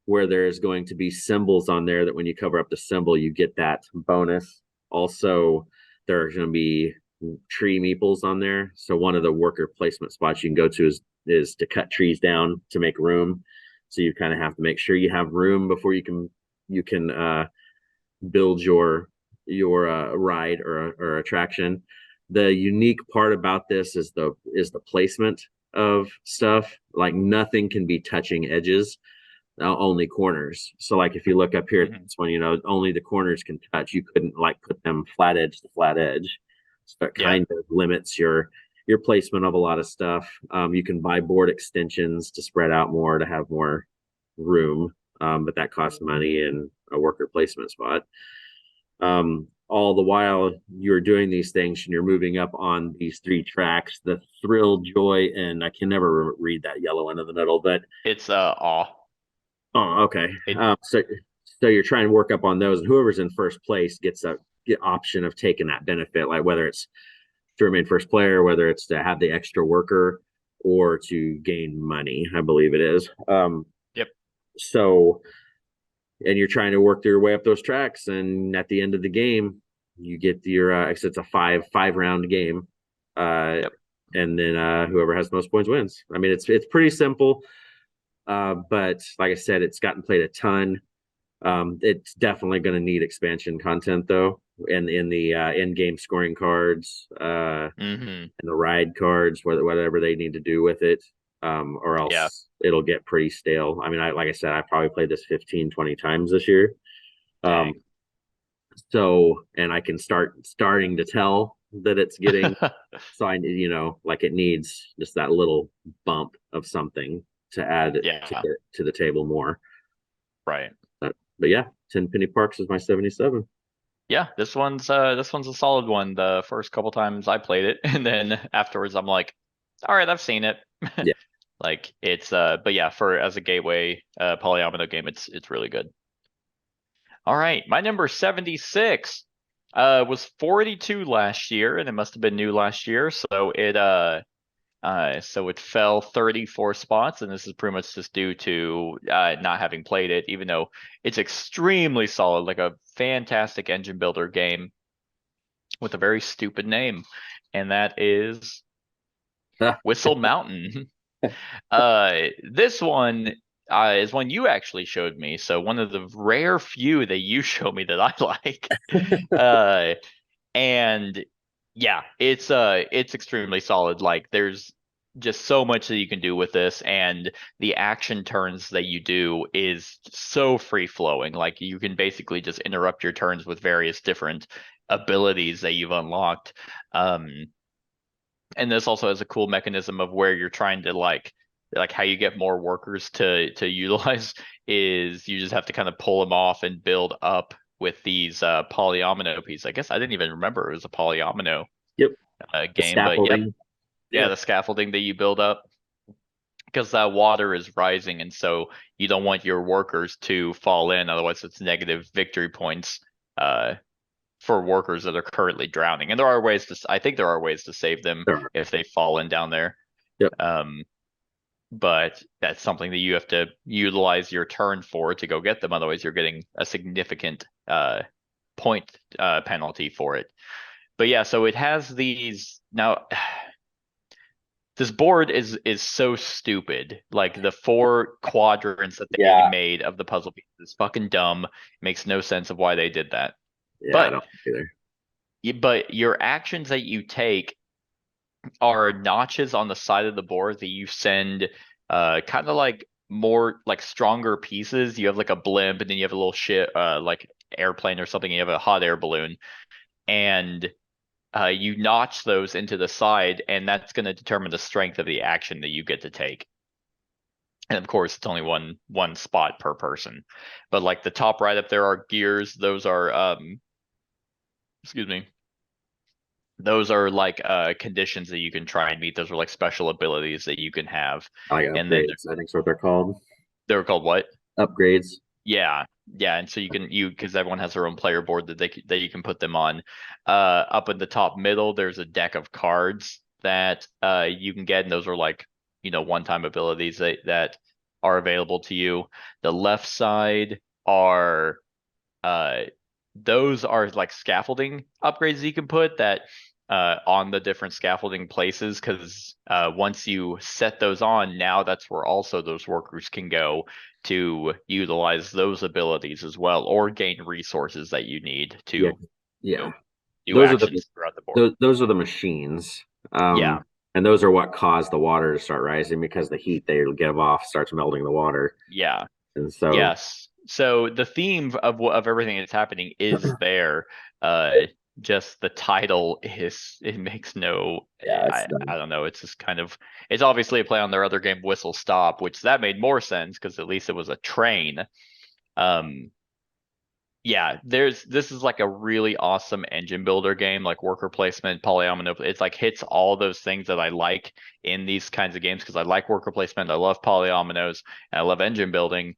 where there's going to be symbols on there that when you cover up the symbol, you get that bonus. Also, there are going to be tree meeples on there. So one of the worker placement spots you can go to is to cut trees down to make room. So you kind of have to make sure you have room before you can build your ride or attraction. The unique part about this is the placement of stuff. Like nothing can be touching edges, only corners. So like if you look up here at this one, only the corners can touch. You couldn't like put them flat edge to flat edge. So it kind of limits your placement of a lot of stuff. You can buy board extensions to spread out more, to have more room, but that costs money in a worker placement spot. all the while you're doing these things and you're moving up on these 3 tracks, the thrill, joy, and I can never read that yellow one in the middle, but It's awe. oh, okay. It, So you're trying to work up on those, and whoever's in first place gets a option of taking that benefit, like whether it's to remain first player, whether it's to have the extra worker, or to gain money. I believe it is. Yep. So, and you're trying to work your way up those tracks, and at the end of the game, you get your. It's a five round game. Yep. And then whoever has the most points wins. I mean, it's pretty simple. But like I said, it's gotten played a ton. It's definitely going to need expansion content though, in the in-game scoring cards, and the ride cards, whatever they need to do with it, or else it'll get pretty stale. I mean, like I said, I probably played this 15, 20 times this year. So, and I can starting to tell that it's getting, so I, like it needs just that little bump of something to add to the table more. Right. But yeah, 10 Penny Parks is my 77. Yeah, this one's a solid one. The first couple times I played it, and then afterwards I'm like, all right, I've seen it. Yeah. Like it's but yeah, for as a gateway polyomino game, it's really good. All right, my number 76 was 42 last year, and it must have been new last year, so it fell 34 spots, and this is pretty much just due to not having played it, even though it's extremely solid, like a fantastic engine builder game with a very stupid name, and that is Whistle Mountain. This one is one you actually showed me, so one of the rare few that you showed me that I like. And yeah, it's extremely solid. Like there's just so much that you can do with this, and the action turns that you do is so free flowing. Like you can basically just interrupt your turns with various different abilities that you've unlocked. And this also has a cool mechanism of where you're trying to like how you get more workers to utilize is you just have to kind of pull them off and build up with these polyomino pieces. I guess I didn't even remember it was a polyomino game, but yeah, the scaffolding that you build up, because that water is rising, and so you don't want your workers to fall in, otherwise it's negative victory points for workers that are currently drowning. And I think there are ways to save them if they fall in down there. But that's something that you have to utilize your turn for to go get them. Otherwise, you're getting a significant point penalty for it. But yeah, so it has these now. This board is so stupid. Like the 4 quadrants that they made of the puzzle piece is fucking dumb. It makes no sense of why they did that. Yeah, but I don't either. But your actions that you take are notches on the side of the board that you send kind of like more like stronger pieces. You have like a blimp, and then you have a little ship like airplane or something. You have a hot air balloon, and you notch those into the side, and that's going to determine the strength of the action that you get to take. And of course, it's only one spot per person. But like the top right up there are gears. Those are excuse me. Those are like conditions that you can try and meet. Those are like special abilities that you can have. And then I think that's what they're called. They're called what? Upgrades. Yeah. And so because everyone has their own player board that you can put them on. Up in the top middle, there's a deck of cards that you can get, and those are like one-time abilities that are available to you. The left side are those are like scaffolding upgrades that you can put that on the different scaffolding places, because once you set those on, now that's where also those workers can go to utilize those abilities as well, or gain resources that you need to do those actions throughout the board. Those are the machines. And those are what cause the water to start rising, because the heat they give off starts melting the water. Yeah. And so yes. So the theme of everything that's happening is there. Just the title it makes no. I don't know. It's just kind of. It's obviously a play on their other game, Whistle Stop, which that made more sense because at least it was a train. Yeah, this is like a really awesome engine builder game, like worker placement, polyomino. It's like hits all those things that I like in these kinds of games because I like worker placement, I love polyominoes, and I love engine building,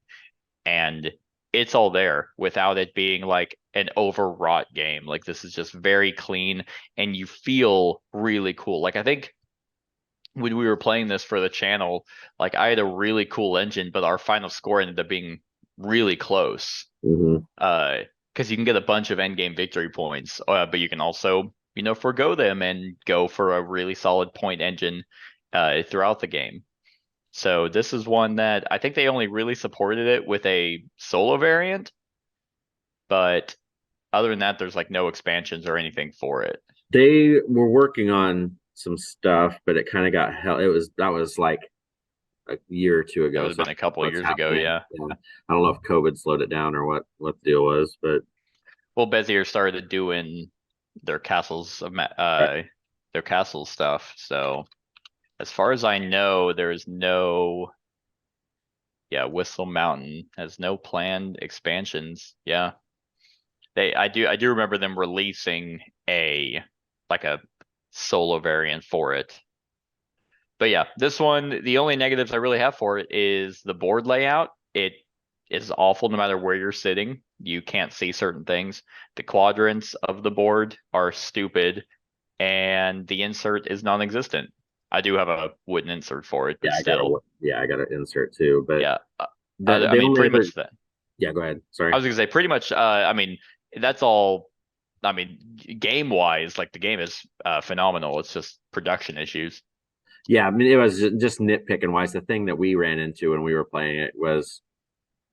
and it's all there without it being like an overwrought game. Like this is just very clean and you feel really cool. Like I think when we were playing this for the channel, like I had a really cool engine, but our final score ended up being really close. Hmm. Because you can get a bunch of end game victory points, but you can also, forgo them and go for a really solid point engine throughout the game. So this is one that I think they only really supported it with a solo variant, but other than that, there's like no expansions or anything for it. They were working on some stuff, but it kind of got hell. That was like a year or two That ago. would have So been a couple of what's years ago, happening? yeah. Yeah. I don't know if COVID slowed it down or what the deal was, but Well, Bezier started doing their castles of their castle stuff. So as far as I know, there's no, yeah, Whistle Mountain has no planned expansions. Yeah. I do remember them releasing like a solo variant for it. But yeah, this one, the only negatives I really have for it is the board layout. It is awful no matter where you're sitting. You can't see certain things. The quadrants of the board are stupid, and the insert is non-existent. I do have a wooden insert for it, but still, I got to insert too. But yeah. that I they mean, only pretty ever much that. yeah. Go ahead. Sorry. I was gonna say pretty much. I mean, that's all. I mean, game wise, like the game is phenomenal. It's just production issues. Yeah, I mean, it was just nitpicking wise. The thing that we ran into when we were playing it was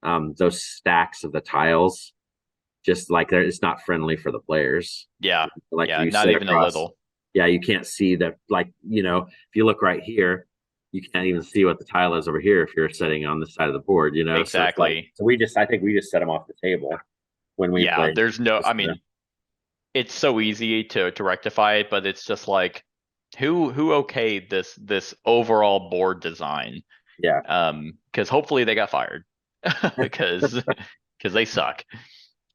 those stacks of the tiles. Just like it's not friendly for the players. Yeah, Like yeah, you not sit even a across, little. yeah, you can't see that. Like if you look right here, you can't even see what the tile is over here if you're sitting on the side of the board. So it's like, Exactly. so I think we just set them off the table when we Yeah, played. there's no. I mean, it's so easy to rectify it, but it's just like who okayed this overall board design? Yeah. Because hopefully they got fired because they suck.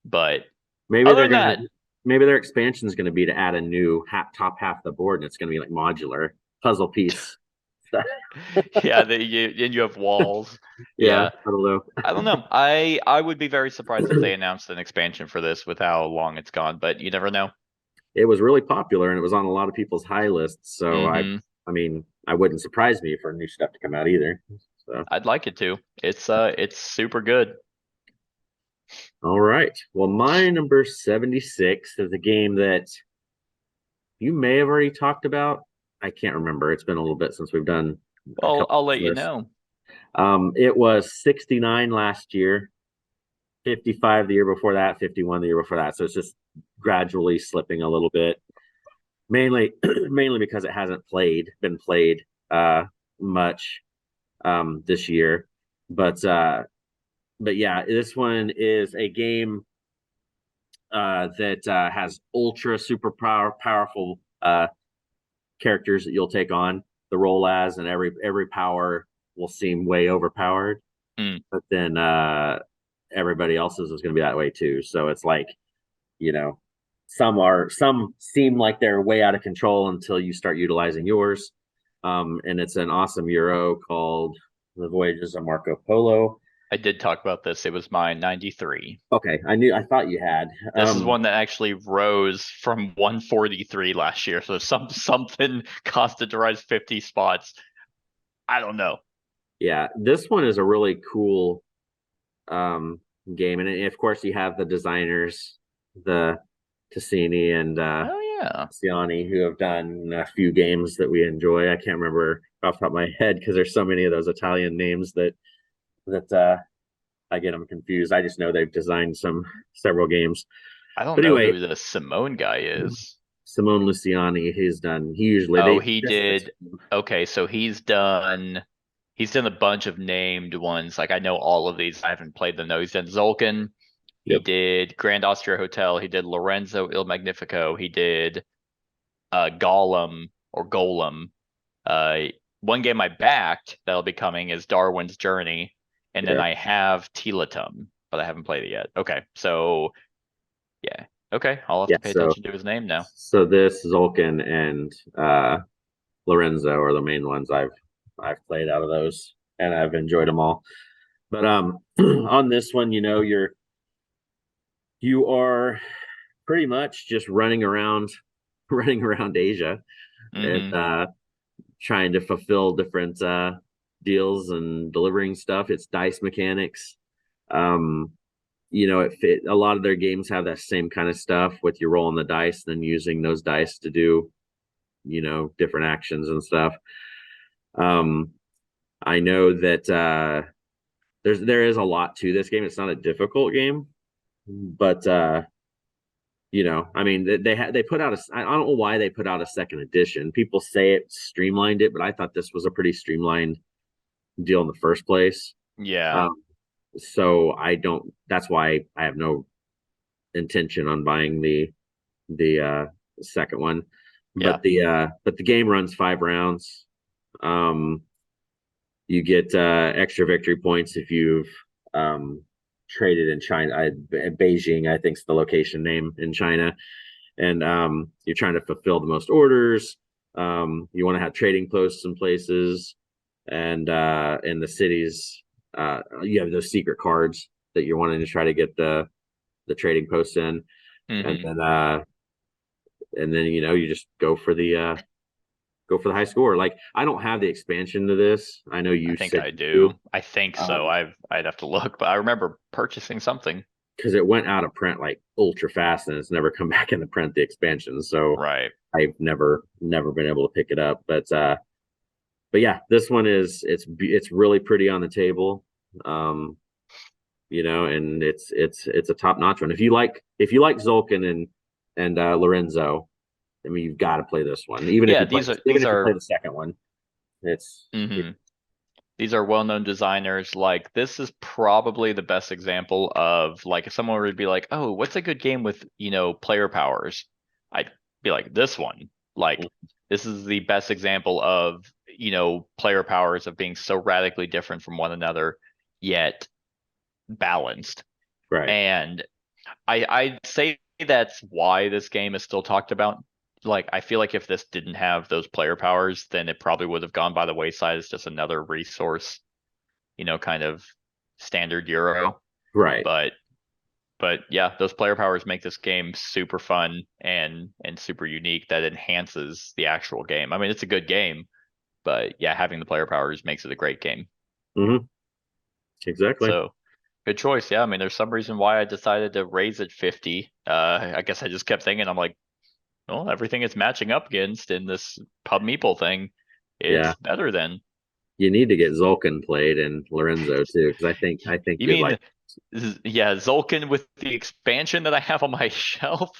But Maybe other they're than gonna that, maybe their expansion is gonna be to add a new top half of the board, and it's gonna be like modular puzzle piece. yeah, and you have walls. Yeah, Yeah, I don't know. I don't know. I would be very surprised if they announced an expansion for this with how long it's gone, but you never know. It was really popular and it was on a lot of people's high lists. So Hmm. I mean, I wouldn't surprise me for new stuff to come out either. So I'd like it to. It's super good. all right. Well, my number 76 is a game that you may have already talked about. I can't remember. It's been a little bit since we've done a Well, couple I'll of let you this. know. It was 69 last year, 55 the year before that, 51 the year before that. So it's just gradually slipping a little bit. Mainly mainly because it hasn't been played much this year. But yeah, this one is a game that has ultra super powerful characters that you'll take on the role as, and every power will seem way overpowered. Mm. But then everybody else's is going to be that way too. So it's like, you know, some seem like they're way out of control until you start utilizing yours. And it's an awesome Euro called The Voyages of Marco Polo. I did talk about this. It was my 93. Okay, I thought you had. This is one that actually rose from 143 last year. So something caused it to rise 50 spots. I don't know. Yeah, this one is a really cool game, and of course you have the designers, the Cassini and Oh yeah. Siani, who have done a few games that we enjoy. I can't remember off the top of my head because there's so many of those Italian names that I get them confused. I just know they've designed several games. I don't But know anyway, who the Simone guy is. Simone Luciani, he usually Oh, they he did. Okay, so he's done a bunch of named ones. Like I know all of these. I haven't played them though. He's done Zulkin. He Yep. did Grand Austria Hotel. He did Lorenzo Il Magnifico. He did Gollum or Golem. One game I backed that'll be coming is Darwin's Journey, and then Yeah. I have Telatum, but I haven't played it yet. Okay, so Yeah. Okay. I'll have Yeah, to pay so attention to his name now. so this Zulkin and Lorenzo are the main ones I've played out of those, and I've enjoyed them all. But on this one, you are pretty much just running around running around Asia and Hmm. trying to fulfill different deals and delivering stuff. It's dice mechanics. Um, a lot of their games have that same kind of stuff with you rolling the dice, then using those dice to do, different actions and stuff. Um, I know that there is a lot to this game. It's not a difficult game, but I mean, they put out I don't know why they put out a second edition. People say it streamlined it, but I thought this was a pretty streamlined deal in the first place. Yeah. So I don't. That's why I have no intention on buying the second one. Yeah. But the game runs 5 rounds. Um, you get extra victory points if you've traded in China. Beijing, I think, is the location name in China, and you're trying to fulfill the most orders. You want to have trading posts in places, and in the cities, you have those secret cards that you're wanting to try to get the trading posts in, and Hmm. then you just go for the high score. Like, I don't have the expansion to this. I know I you think said I you do. I think so. do, I'd have to look, but I remember purchasing something. because it went out of print like ultra fast, and it's never come back into print, the expansion. So Right. I've never been able to pick it up. But yeah, this one it's really pretty on the table. Um, and it's a top notch one. If you like Zulkin and Lorenzo, I mean, you've got to play this one. Even if Yeah, you play even these if you play are the second one, it's mhm. These are well-known designers. Like, this is probably the best example of, like, if someone would be like, "Oh, what's a good game with, player powers?" I'd be like, "This one." Like, this is the best example of, player powers of being so radically different from one another, yet balanced. right. And I'd say that's why this game is still talked about. Like, I feel like if this didn't have those player powers, then it probably would have gone by the wayside as just another resource, kind of standard Euro. Right. But yeah, those player powers make this game super fun and super unique that enhances the actual game. I mean, it's a good game, but yeah, having the player powers makes it a great game. Hmm. Exactly. So good choice. Yeah, I mean, there's some reason why I decided to raise it 50. I guess I just kept thinking, I'm like, well, everything it's matching up against in this Pub Meeple thing, Yeah. it's better than. You need to get Zulkin played and Lorenzo too, because I think You you'd like. mean, yeah, Zulkin with the expansion that I have on my shelf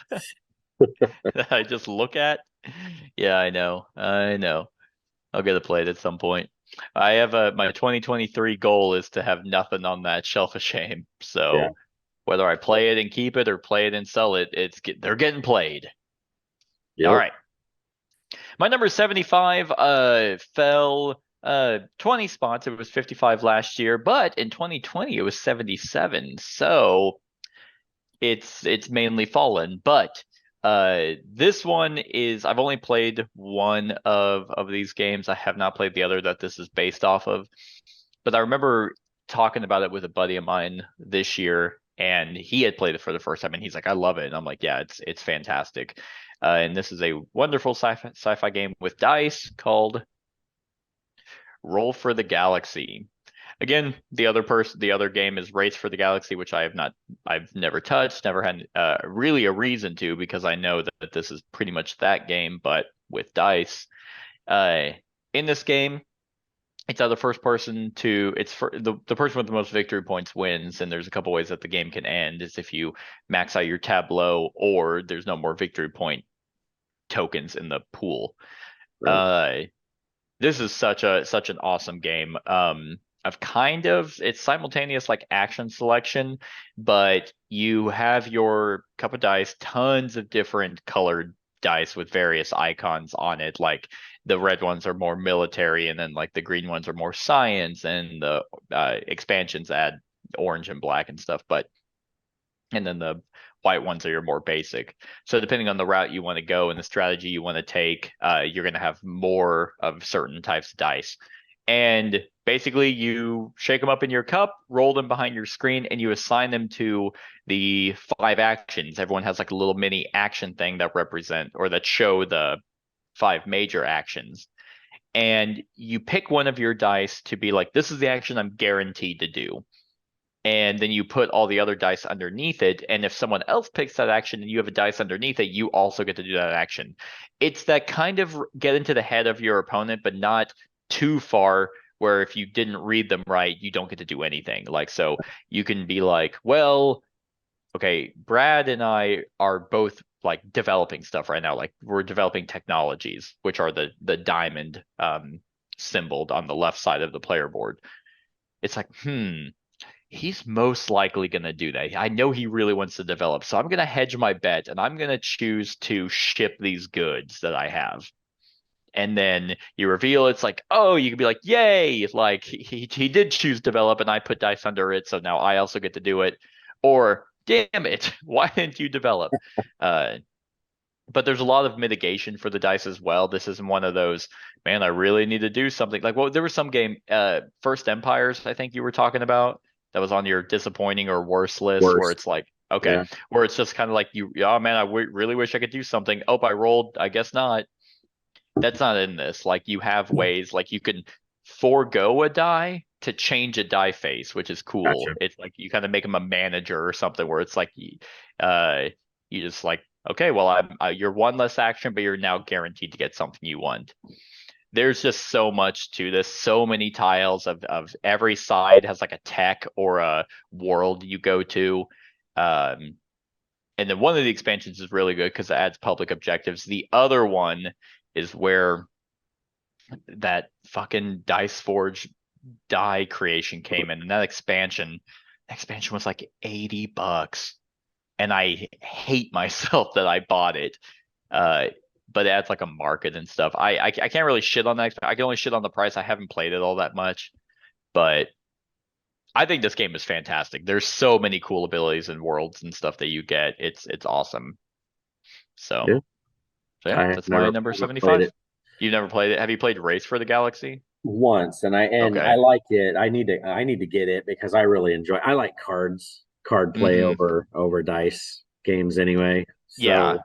that I just look at? Yeah, I know. I know. I'll get it played at some point. I have my 2023 goal is to have nothing on that shelf of shame. Yeah. So whether I play it and keep it or play it and sell it, they're getting played. All Yep. right. My number 75 fell 20 spots. It was 55 last year, but in 2020 it was 77. So it's mainly fallen. But this one is, I've only played one of these games. I have not played the other that this is based off of. But I remember talking about it with a buddy of mine this year, and he had played it for the first time, and he's like, "I love it," and I'm like, "Yeah, it's fantastic." And this is a wonderful sci-fi game with dice called Roll for the Galaxy. Again, the other game is Race for the Galaxy, which I've never touched, never had really a reason to, because I know that this is pretty much that game, but with dice. Uh, in this game, it's either first person to it's for the person with the most victory points wins, and there's a couple ways that the game can end is if you max out your tableau or there's no more victory point tokens in the pool. Right. Uh, this is such an awesome game. I've it's simultaneous like action selection, but you have your cup of dice, tons of different colored dice with various icons on it. Like the red ones are more military, and then like the green ones are more science, and the expansions add orange and black and stuff. But and then the white ones are your more basic. So depending on the route you want to go and the strategy you want to take, you're going to have more of certain types of dice. And basically you shake them up in your cup, roll them behind your screen, and you assign them to the 5 actions. Everyone has like a little mini action thing that represent or that show the 5 major actions. And you pick one of your dice to be like, this is the action I'm guaranteed to do. And then you put all the other dice underneath it. And if someone else picks that action and you have a dice underneath it, you also get to do that action. It's that kind of get into the head of your opponent, but not too far where if you didn't read them right, you don't get to do anything. Like, so you can be like, well, okay, Brad and I are both like developing stuff right now. Like we're developing technologies, which are the diamond symboled on the left side of the player board. It's like, he's most likely going to do that. I know he really wants to develop. So I'm going to hedge my bet and I'm going to choose to ship these goods that I have. And then you reveal it's like, oh, you can be like, yay, like he did choose develop and I put dice under it. So now I also get to do it. Or damn it, why didn't you develop? But there's a lot of mitigation for the dice as well. This isn't one of those, man, I really need to do something. Like, well, there was some game, First Empires, I think you were talking about, that was on your disappointing or worse list, where it's like, okay, where it's just kind of like oh man, I really wish I could do something. Oh, I rolled, I guess not. That's not in this. Like you have ways, like you can forego a die to change a die face, which is cool. Gotcha. It's like you kind of make them a manager or something where it's like, you just like, okay, well, you're one less action, but you're now guaranteed to get something you want. There's just so much to this, so many tiles of every side has like a tech or a world you go to. And then one of the expansions is really good because it adds public objectives. The other one is where that fucking Dice Forge die creation came in, and that expansion was like $80. And I hate myself that I bought it. But it adds like a market and stuff. I can't really shit on that. I can only shit on the price. I haven't played it all that much, but I think this game is fantastic. There's so many cool abilities and worlds and stuff that you get. It's awesome. So yeah, that's my number 75. You've never played it? Have you played Race for the Galaxy? Once, and Okay. I like it. I need to get it because I really enjoy. I like card play over dice games anyway. So, yeah.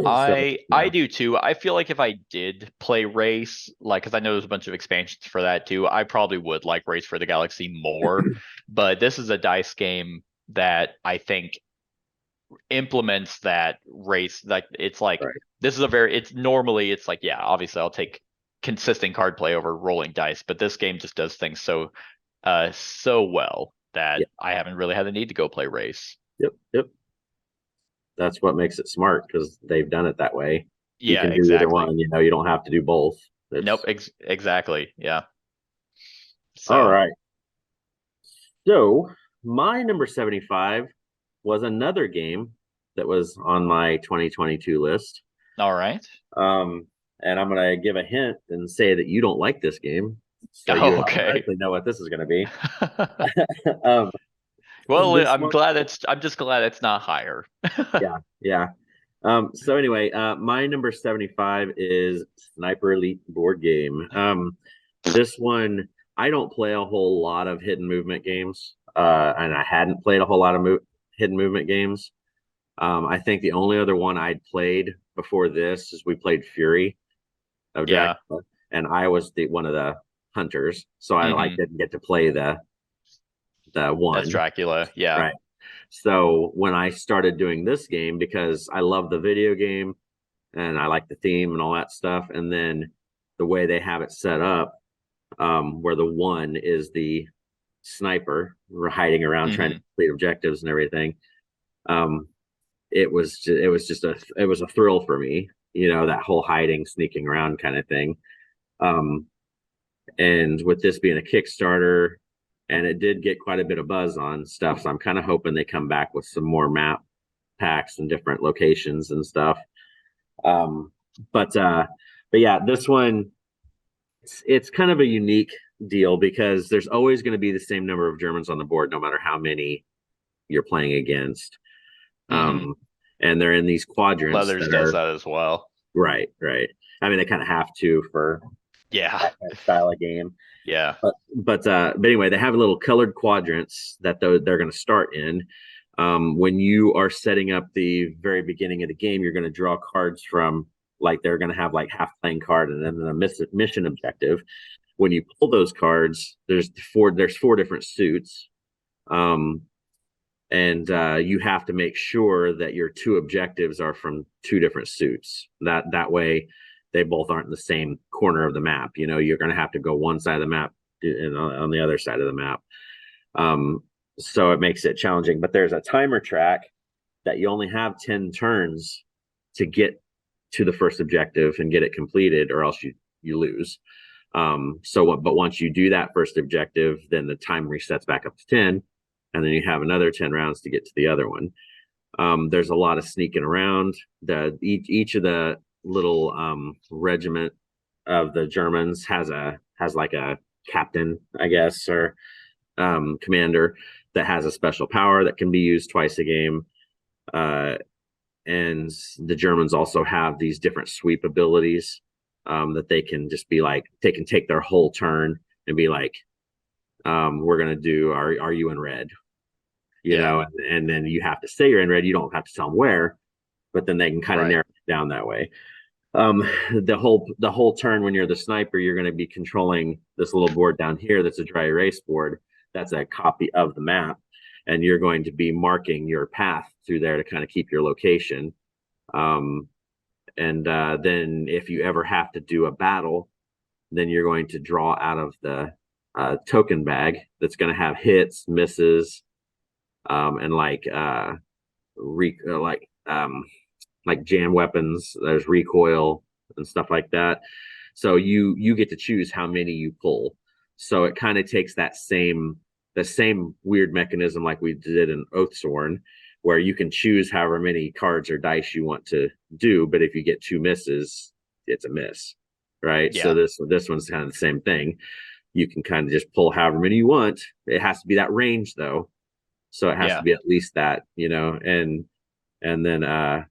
I yeah. do too. I feel like if I did play Race, like, because I know there's a bunch of expansions for that too, I probably would like Race for the Galaxy more. But this is a dice game that I think implements that race. Like, it's like, this is it's like, yeah, obviously I'll take consistent card play over rolling dice, but this game just does things so well that I haven't really had the need to go play Race. Yep. That's what makes it smart because they've done it that way. Yeah, you can do exactly. either one. You don't have to do both. Nope. Exactly. Yeah. So. All right. So my number 75 was another game that was on my 2022 list. All right. And I'm gonna give a hint and say that you don't like this game. So you actually know what this is gonna be. Well, I'm just glad it's not higher. Yeah. So anyway, my number 75 is Sniper Elite board game. This one, I don't play a whole lot of hidden movement games, and I hadn't played a whole lot of hidden movement games. I think the only other one I'd played before this is we played Fury of Dracula, and I was one of the hunters, so I didn't get to play the one. That's Dracula, yeah. Right. So when I started doing this game, because I love the video game and I like the theme and all that stuff, and then the way they have it set up, where the one is the sniper hiding around trying to complete objectives and everything, it was a thrill for me, that whole hiding, sneaking around kind of thing. And with this being a Kickstarter, and it did get quite a bit of buzz on stuff, so I'm kind of hoping they come back with some more map packs and different locations and stuff. But yeah, this one, it's kind of a unique deal because there's always going to be the same number of Germans on the board, no matter how many you're playing against. Um, and they're in these quadrants Leathers that does are that as well. right. I mean, they kind of have to for Yeah. that kind of style of game. Yeah. But anyway, they have little colored quadrants that they're going to start in. When you are setting up the very beginning of the game, you're going to draw cards from, like, they're going to have like half playing card and then a mission objective. When you pull those cards, there's four different suits. And you have to make sure that your two objectives are from two different suits. That way they both aren't in the same corner of the map. You know, you're going to have to go one side of the map and on the other side of the map. So it makes it challenging. But there's a timer track that you only have 10 turns to get to the first objective and get it completed, or else you lose. But once you do that first objective, then the time resets back up to 10, and then you have another 10 rounds to get to the other one. There's a lot of sneaking around. Each of the little regiment of the Germans has like a captain, I guess, or commander that has a special power that can be used twice a game. And the Germans also have these different sweep abilities that they can just be like, they can take their whole turn and be like, we're gonna do are you in red? You know, and then you have to say you're in red. You don't have to tell them where, but then they can kind of narrow it down that way. The whole turn when you're the sniper, you're going to be controlling this little board down here that's a dry erase board. That's a copy of the map, and you're going to be marking your path through there to kind of keep your location. And then if you ever have to do a battle, then you're going to draw out of the token bag that's going to have hits, misses, and like jam weapons. There's recoil and stuff like that. So you get to choose how many you pull. So it kind of takes the same weird mechanism like we did in Oathsworn, where you can choose however many cards or dice you want to do, but if you get two misses, it's a miss, right? So this one's kind of the same thing. You can kind of just pull however many you want. It has to be that range though, so it has to be at least that, you know, and then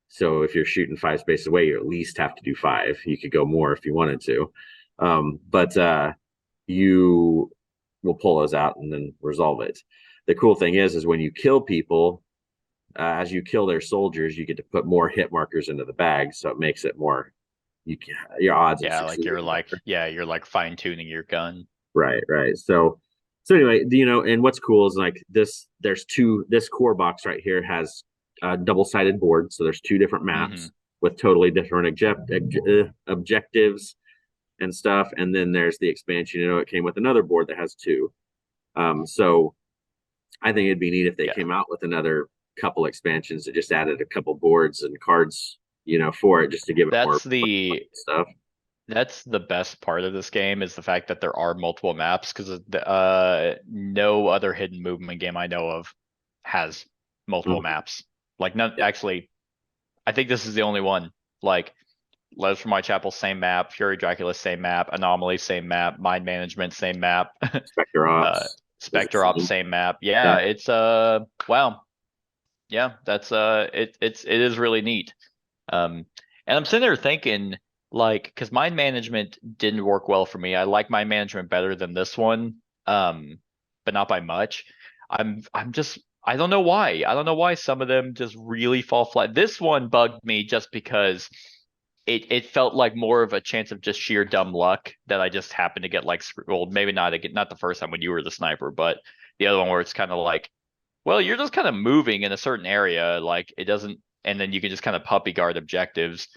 so if you're shooting 5 spaces away, you at least have to do 5. You could go more if you wanted to, but you will pull those out and then resolve it. The cool thing is when you kill people, as you kill their soldiers, you get to put more hit markers into the bag, so it makes it more your odds. Yeah, like you're like fine tuning your gun. Right. So anyway, you know, and what's cool is like this core box right here has a double-sided board, so there's 2 different maps with totally different objectives and stuff, and then there's the expansion. You know, it came with another board that has 2. So I think it'd be neat if they came out with another couple expansions that just added a couple boards and cards, you know, for it, just to give it more stuff. That's the best part of this game, is the fact that there are multiple maps, because no other hidden movement game I know of has multiple maps. Like, none, actually, I think this is the only one. Like, Letters from Whitechapel, same map. Fury Dracula, same map. Anomaly, same map. Mind Management, same map. Spectre Ops. Spectre Ops, same map. Yeah, it's wow. Yeah, that's it is really neat. And I'm sitting there thinking, like, because Mind Management didn't work well for me. I like Mind Management better than this one, but not by much. I don't know why. I don't know why some of them just really fall flat. This one bugged me just because it felt like more of a chance of just sheer dumb luck that I just happened to get like scrolled. Maybe not the first time when you were the sniper, but the other one where it's kind of like, well, you're just kind of moving in a certain area, like it doesn't, and then you can just kind of puppy guard objectives.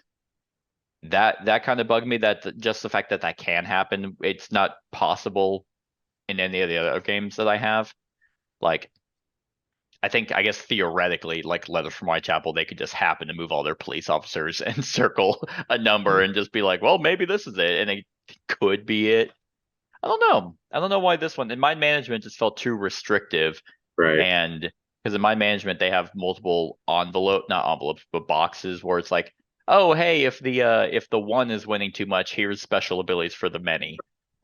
That kind of bugged me, that just the fact that can happen. It's not possible in any of the other games that I have. Like, I guess theoretically, like Letters from Whitechapel, they could just happen to move all their police officers and circle a number and just be like, well, maybe this is it. And it could be it. I don't know. I don't know why this one, in Mind Management, just felt too restrictive. Right. And because in Mind Management, they have multiple not envelopes, but boxes where it's like, oh, hey, if the one is winning too much, here's special abilities for the many,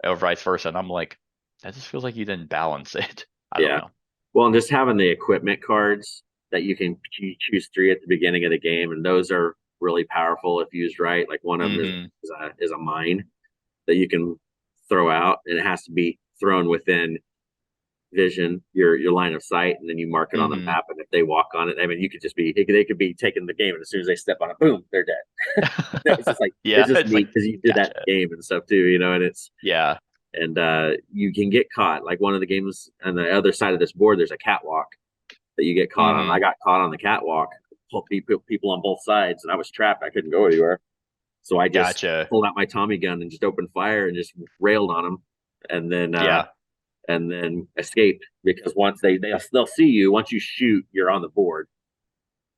or vice versa. And I'm like, that just feels like you didn't balance it. I don't know. Well, and just having the equipment cards that you can choose 3 at the beginning of the game, and those are really powerful if used right. Like one of them Hmm. is a mine that you can throw out, and it has to be thrown within vision, your line of sight, and then you mark it on the Hmm. map. And if they walk on it, I mean, you could just be they could be taking the game, and as soon as they step on it, boom, they're dead. It's just like Yeah, it's just it's like, neat because you did that gotcha. game and stuff too, you know. And it's Yeah. and you can get caught. Like one of the games on the other side of this board, there's a catwalk that you get caught on. Hmm. I got caught on the catwalk, people on both sides, and I was trapped. I couldn't go anywhere. So I just Gotcha. pulled out my Tommy gun and just opened fire and just railed on them, and then Yeah. escaped because once they'll see you. Once you shoot, you're on the board,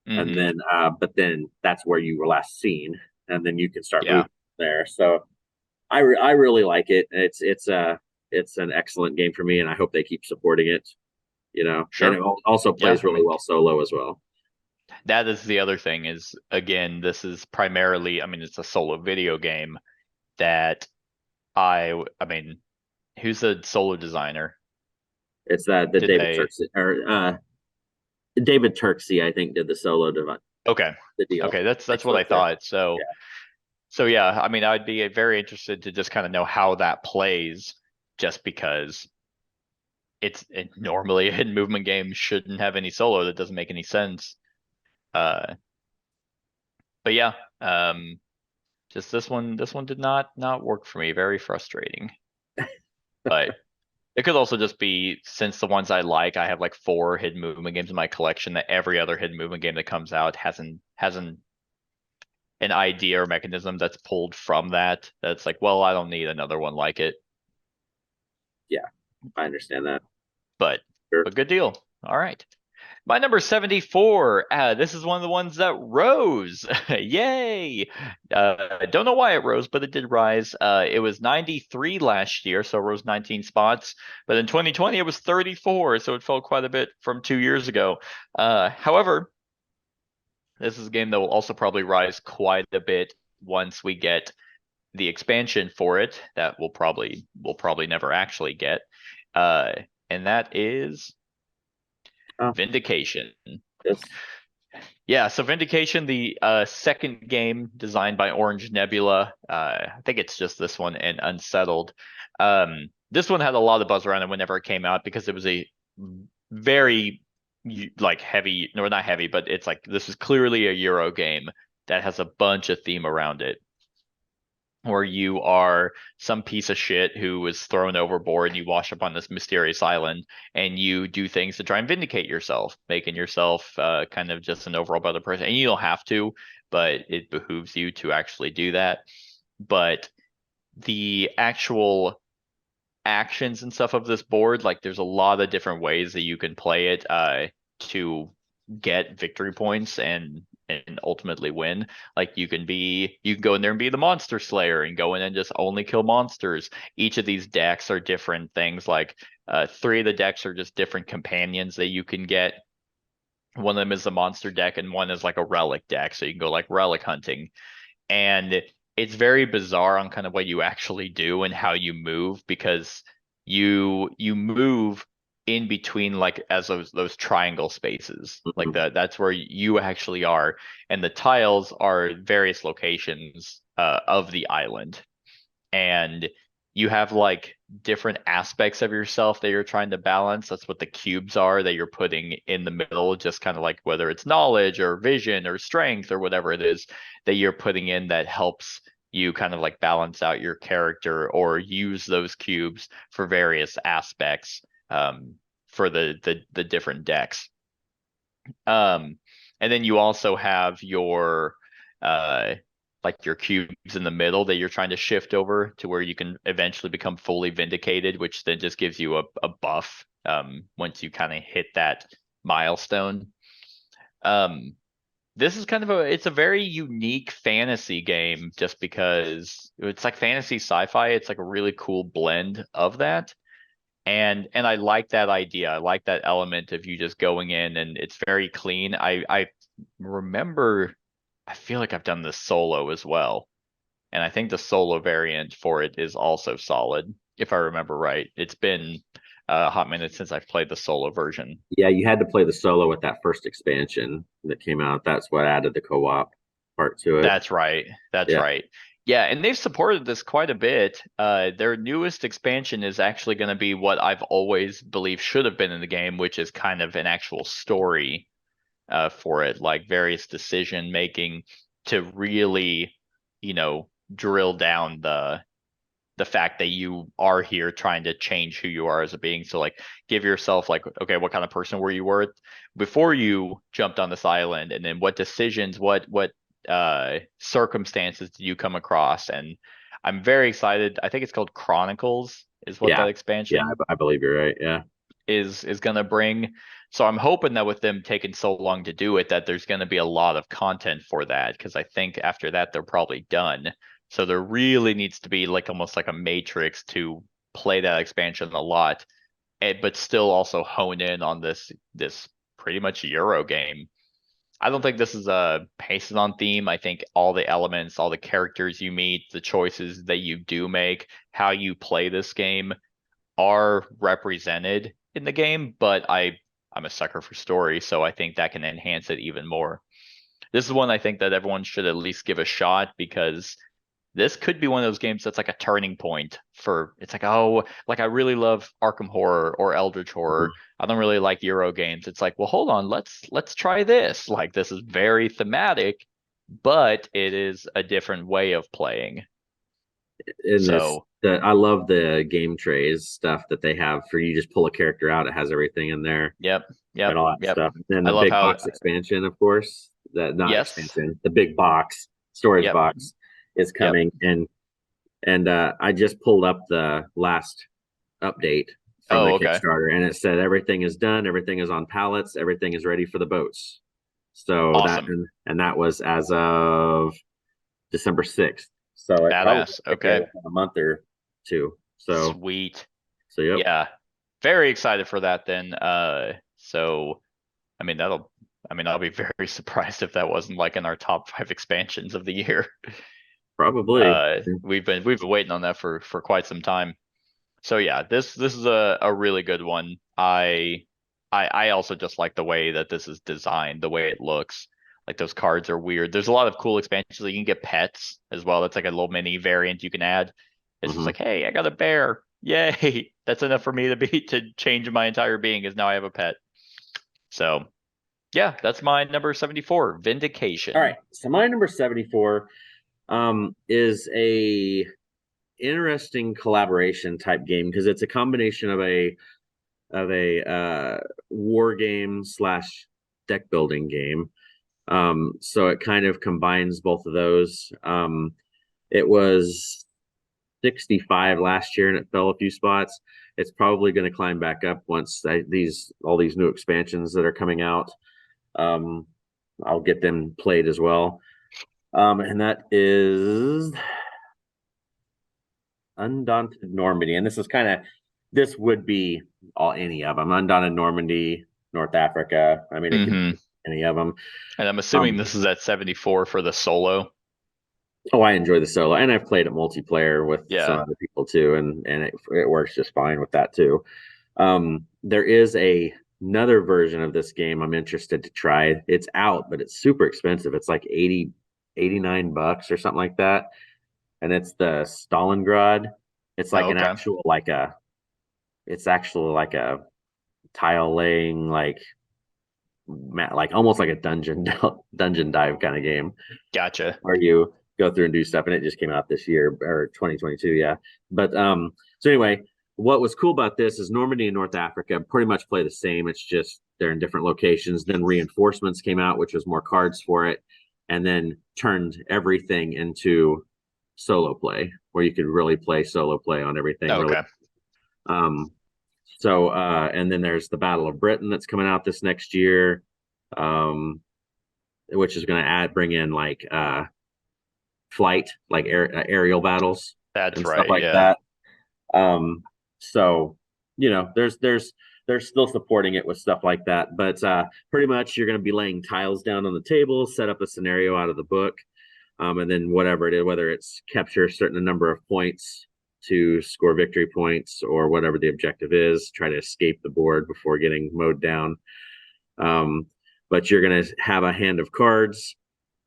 and Hmm. then but then that's where you were last seen, and then you can start Yeah. moving there. So I really like it. It's an excellent game for me, and I hope they keep supporting it. You know, and it Sure. also Yeah. plays I really mean, well solo as well. that is the other thing is, again, this is primarily, I mean, it's a solo video game that I mean, who's the solo designer? It's that the Did David they? Turksey or David Turksey, I think, did the solo Okay. the deal. Okay. That's what I Excellent there. thought. So, Yeah. so yeah, I mean, I'd be very interested to just kind of know how that plays just because normally a hidden movement game shouldn't have any solo. That doesn't make any sense. Uh, but yeah, just this one did not work for me. Very frustrating. But it could also just be since the ones I like, I have like 4 hidden movement games in my collection that every other hidden movement game that comes out hasn't an idea or mechanism that's pulled from that. That's like, well, I don't need another one like it. Yeah, I understand that. But Sure. but good deal. All right. My number 74. This is one of the ones that rose. Yay! Don't know why it rose, but it did rise. It was 93 last year, so it rose 19 spots. But in 2020, it was 34, so it fell quite a bit from 2 years ago. However, this is a game that will also probably rise quite a bit once we get the expansion for it. That we'll probably never actually get. Uh, and that is Oh, Vindication. yes. Yeah, so Vindication, the second game designed by Orange Nebula. I think it's just this one and Unsettled. This one had a lot of buzz around it whenever it came out because it was a very like heavy, no, not heavy, but it's like this is clearly a Euro game that has a bunch of theme around it where you are some piece of shit who was thrown overboard and you wash up on this mysterious island and you do things to try and vindicate yourself, making yourself kind of just an overall better person. And you don't have to, but it behooves you to actually do that. But the actual actions and stuff of this board, like there's a lot of different ways that you can play it to get victory points and ultimately win. Like you can go in there and be the monster slayer and go in and just only kill monsters. Each of these decks are different things. Like 3 of the decks are just different companions that you can get. One of them is a monster deck and one is like a relic deck, so you can go like relic hunting. And it's very bizarre on kind of what you actually do and how you move because you move in between like as those triangle spaces. Like Mhm. that's where you actually are, and the tiles are various locations of the island. And you have like different aspects of yourself that you're trying to balance. That's what the cubes are that you're putting in the middle, just kind of like whether it's knowledge or vision or strength or whatever it is that you're putting in that helps you kind of like balance out your character or use those cubes for various aspects for the different decks. Um, and then you also have your uh like your cubes in the middle that you're trying to shift over to where you can eventually become fully vindicated, which then just gives you a buff once you kind of hit that milestone. Um, this is kind of it's a very unique fantasy game just because it's like fantasy sci-fi. It's like a really cool blend of that. And I like that idea. I like that element of you just going in and it's very clean. I remember I feel like I've done this solo as well. And I think the solo variant for it is also solid, if I remember right. It's been a hot minute since I've played the solo version. Yeah, you had to play the solo with that first expansion that came out. That's what added the co-op part to it. That's right. That's Yeah. right. Yeah, and they've supported this quite a bit. Their newest expansion is actually going to be what I've always believed should have been in the game, which is kind of an actual story for it, like various decision making to really, drill down the fact that you are here trying to change who you are as a being. So like give yourself like, okay, what kind of person were you before you jumped on this island, and then what decisions, what circumstances did you come across? And I'm very excited. I think it's called Chronicles is what that expansion I believe you're right. Yeah. is gonna bring. So I'm hoping that with them taking so long to do it, that there's gonna be a lot of content for that, because I think after that they're probably done. So there really needs to be like almost like a matrix to play that expansion a lot, but still also hone in on this pretty much Euro game. I don't think this is a Pacing theme. I think all the elements, all the characters you meet, the choices that you do make, how you play this game are represented in the game, but I'm a sucker for story, so I think that can enhance it even more. This is one I think that everyone should at least give a shot, because this could be one of those games that's like a turning point for, it's like, oh, like I really love Arkham Horror or Eldritch Horror. I don't really like Euro games. It's like, well, hold on, let's try this. Like this is very thematic, but it is a different way of playing. I love the game trays stuff that they have for you. Just pull a character out, it has everything in there. Yep. And all that stuff. And then the big box expansion, of course. Expansion, the big box storage box is coming. And I just pulled up the last update from the Kickstarter, and it said everything is done, everything is on pallets, everything is ready for the boats. So awesome. that was as of December 6th. So badass. Okay. A month or two. So sweet. So yep. Yeah. Very excited for that then. So I mean I'll be very surprised if that wasn't like in our top 5 expansions of the year. Probably. We've been waiting on that for quite some time. So yeah, this is a really good one. I also just like the way that this is designed, the way it looks. Like those cards are weird. There's a lot of cool expansions. You can get pets as well. That's like a little mini variant you can add. It's just like, hey, I got a bear. Yay. That's enough for me to change my entire being, is now I have a pet. So yeah, that's my number 74, Vindication. All right. So my number 74 is a interesting collaboration type game, because it's a combination of a war game / deck building game. So it kind of combines both of those. It was 65 last year and it fell a few spots. It's probably going to climb back up once all these new expansions that are coming out. I'll get them played as well. And that is Undaunted Normandy. And this would be any of them. Undaunted Normandy, North Africa. I mean, it could be any of them. And I'm assuming this is at 74 for the solo. Oh, I enjoy the solo, and I've played it multiplayer with some other people too, and it works just fine with that too. There is another version of this game I'm interested to try. It's out, but it's super expensive. It's like $89 or something like that, and it's the Stalingrad. It's like it's actually like a tile laying, like almost like a dungeon dive kind of game. Gotcha. Where you go through and do stuff, and it just came out this year, or 2022. Yeah. But so anyway, what was cool about this is Normandy and North Africa pretty much play the same. It's just they're in different locations. Then Reinforcements came out, which was more cards for it, and then turned everything into solo play, where you could really play solo play on everything. Okay. And then there's the Battle of Britain that's coming out this next year, which is going to bring in like flight, like aerial battles. That's right. Stuff like that. So they're still supporting it with stuff like that, but pretty much you're going to be laying tiles down on the table, set up a scenario out of the book, and then whatever it is, whether it's capture a certain number of points to score victory points or whatever the objective is, try to escape the board before getting mowed down. But you're going to have a hand of cards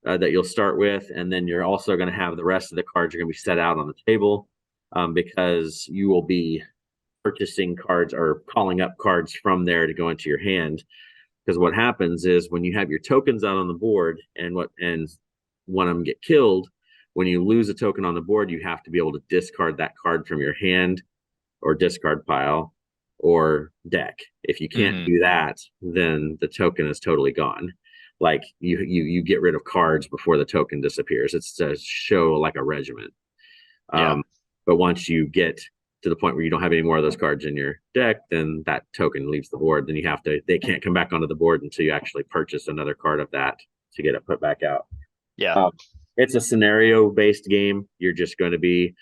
that you'll start with, and then you're also going to have the rest of the cards are going to be set out on the table, because you will be purchasing cards or calling up cards from there to go into your hand. Because what happens is when you have your tokens out on the board and one of them get killed, when you lose a token on the board, you have to be able to discard that card from your hand or discard pile or deck. If you can't do that, then the token is totally gone. Like you get rid of cards before the token disappears. It's to show like a regiment. But once you get to the point where you don't have any more of those cards in your deck, then that token leaves the board. Then they can't come back onto the board until you actually purchase another card of that to get it put back out. It's a scenario based game. You're just going to be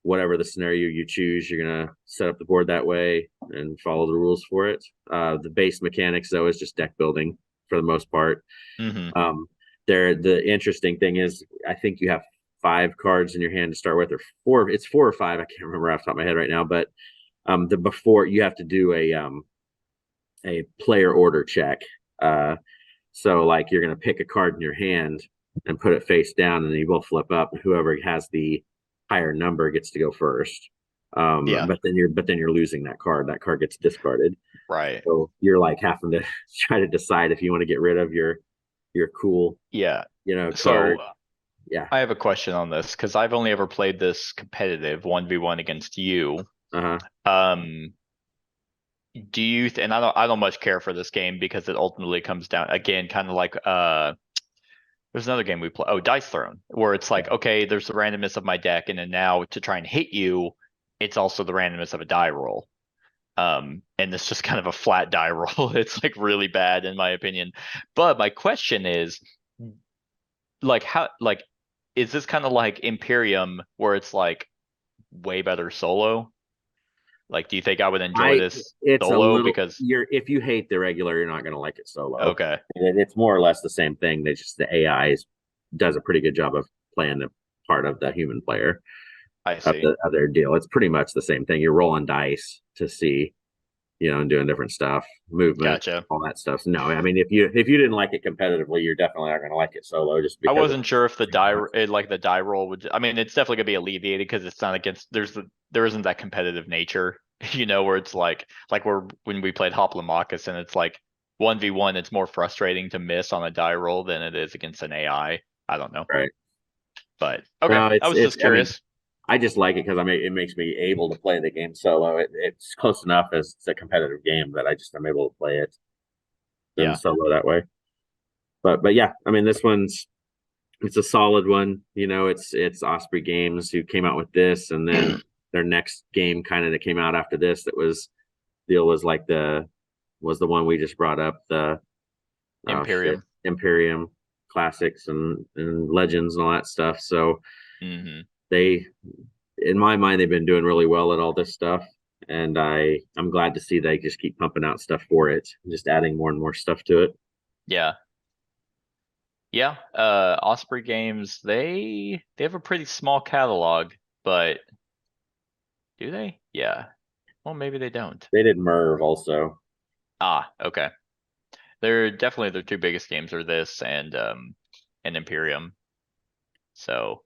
whatever the scenario you choose, you're going to set up the board that way and follow the rules for it. The base mechanics though is just deck building for the most part. The interesting thing is I think you have 5 cards in your hand to start with, or 4. It's 4 or 5. I can't remember off the top of my head right now, but before you have to do a player order check. So like you're going to pick a card in your hand and put it face down, and then you both flip up. Whoever has the higher number gets to go first. But then you're losing that card. That card gets discarded. Right. So you're like having to try to decide if you want to get rid of your cool, card. I have a question on this because I've only ever played this competitive 1v1 against you. Do you and I don't much care for this game because it ultimately comes down again kind of like there's another game we play, Dice Throne, where it's like, okay, there's the randomness of my deck, and then now to try and hit you, it's also the randomness of a die roll. And it's just kind of a flat die roll. It's like really bad in my opinion. But my question is, like, is this kind of like Imperium where it's like way better solo? Like, do you think I would enjoy this solo? Because if you hate the regular, you're not going to like it solo. Okay. It's more or less the same thing. They just, the AI does a pretty good job of playing the part of the human player. I see. Of their deal. It's pretty much the same thing. You're rolling dice to see, and doing different stuff, movement, all that stuff. So, no, I mean, if you didn't like it competitively, you're definitely not going to like it solo. Just because I wasn't sure if the die roll would. I mean, it's definitely gonna be alleviated because it's not against. There isn't that competitive nature, where it's like when we played Hoplomachus and it's like 1v1. It's more frustrating to miss on a die roll than it is against an AI. I don't know. Right. But okay, no, I was just curious. I just like it because it makes me able to play the game solo. It's close enough as it's a competitive game that I'm able to play it solo that way. But yeah, I mean, this it's a solid one. It's Osprey Games who came out with this, and then their next game kind of that came out after this that was like the one we just brought up, the Imperium Classics and Legends and all that stuff. So they, in my mind, they've been doing really well at all this stuff, and I'm glad to see they just keep pumping out stuff for it, just adding more and more stuff to it. Yeah, Osprey Games, they have a pretty small catalog, but do they? Yeah. Well, maybe they don't. They did Merv also. Okay. They're definitely their 2 biggest games are this and Imperium. So,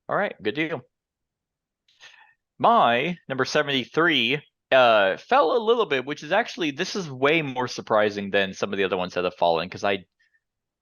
all right, good deal. My number 73 fell a little bit, which is actually, this is way more surprising than some of the other ones that have fallen because I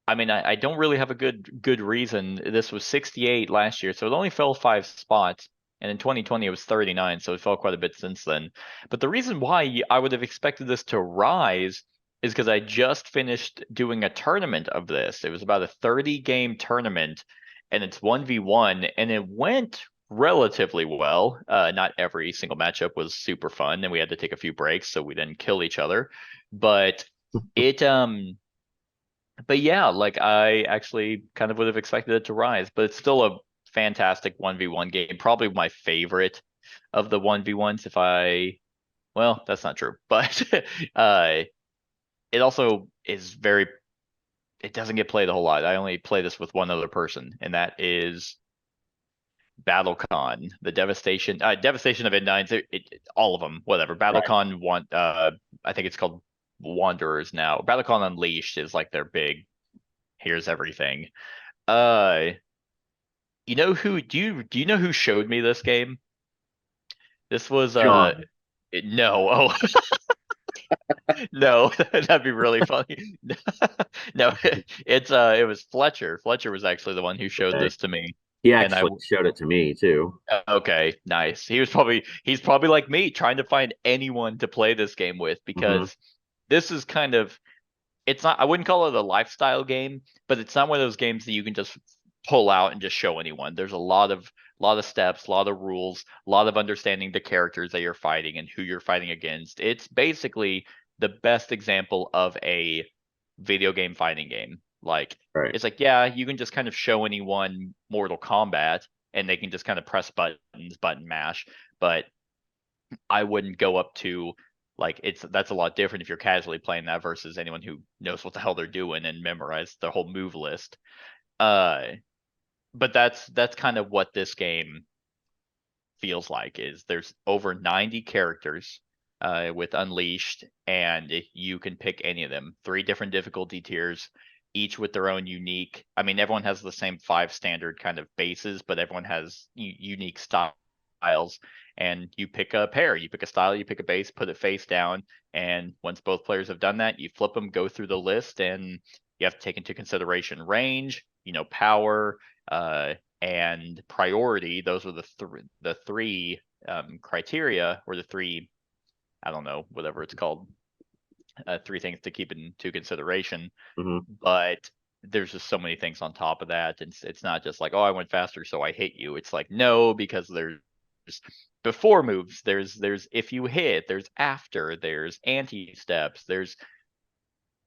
don't really have a good reason. This was 68 last year, so it only fell 5 spots. And in 2020, it was 39, so it fell quite a bit since then. But the reason why I would have expected this to rise is because I just finished doing a tournament of this. It was about a 30-game tournament, and it's 1v1, and it went relatively well. Not every single matchup was super fun, and we had to take a few breaks so we didn't kill each other. But but yeah, like I actually kind of would have expected it to rise, but it's still a fantastic 1v1 game. Probably my favorite of the 1v1s well, that's not true, but it also is it doesn't get played a whole lot. I only play this with one other person, and that is BattleCon, the Devastation of Endines, all of them, whatever. BattleCon one, I think it's called Wanderers now. BattleCon Unleashed is like their big. Here's everything. You know who? Do you know who showed me this game? This was John. no. Oh, no, that'd be really funny. No, it was Fletcher. Fletcher was actually the one who showed Okay. this to me. He And actually showed it to me too. okay, nice. He's probably like me trying to find anyone to play this game with because this is kind of it's not I wouldn't call it a lifestyle game, but it's not one of those games that you can just pull out and just show anyone. There's a lot of steps, a lot of rules, a lot of understanding the characters that you're fighting and who you're fighting against. It's basically the best example of a video game fighting game. Like Right. it's like, yeah, you can just kind of show anyone Mortal Kombat and they can just kind of press buttons, button mash, but I wouldn't go up to like that's a lot different if you're casually playing that versus anyone who knows what the hell they're doing and memorize the whole move list. But that's kind of what this game feels like is there's over 90 characters with Unleashed, and you can pick any of them. 3 different difficulty tiers, each with their own unique. I mean, everyone has the same 5 standard kind of bases, but everyone has unique styles. And you pick a pair, you pick a style, you pick a base, put it face down, and once both players have done that, you flip them, go through the list, and you have to take into consideration range, power, and priority. Those are the three criteria, or the 3, I don't know, whatever it's called, 3 things to keep into consideration. But there's just so many things on top of that. It's not just like, oh, I went faster, so I hit you. It's like, no, because there's before moves, there's if you hit, there's after, there's anti steps, there's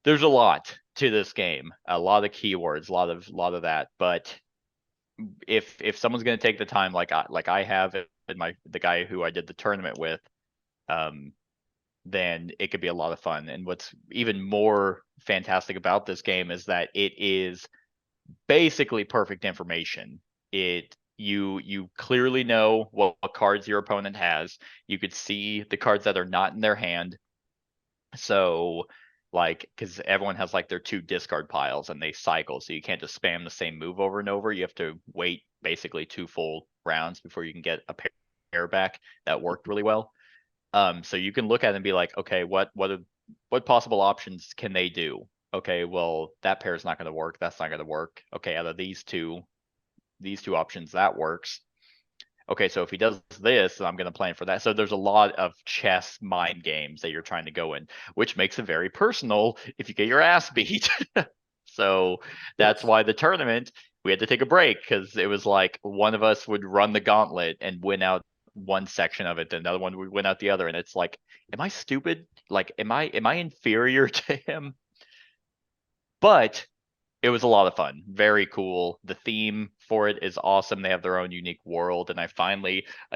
a lot to this game, a lot of keywords, a lot of that. But if someone's going to take the time, like I have, and the guy who I did the tournament with, then it could be a lot of fun. And what's even more fantastic about this game is that it is basically perfect information. You clearly know what cards your opponent has. You could see the cards that are not in their hand. So like, because everyone has like their 2 discard piles and they cycle, so you can't just spam the same move over and over. You have to wait basically 2 full rounds before you can get a pair back. That worked really well. So you can look at it and be like, okay, what possible options can they do? Okay, well, that pair is not going to work. That's not going to work. Okay, out of these two options, that works. Okay, so if he does this, then I'm going to plan for that. So there's a lot of chess mind games that you're trying to go in, which makes it very personal if you get your ass beat. So that's why the tournament, we had to take a break because it was like one of us would run the gauntlet and win out one section of it, then the other one would win out the other. And it's like, am I stupid? Like, am I inferior to him? But it was a lot of fun. Very cool. The theme for it is awesome. They have their own unique world. And I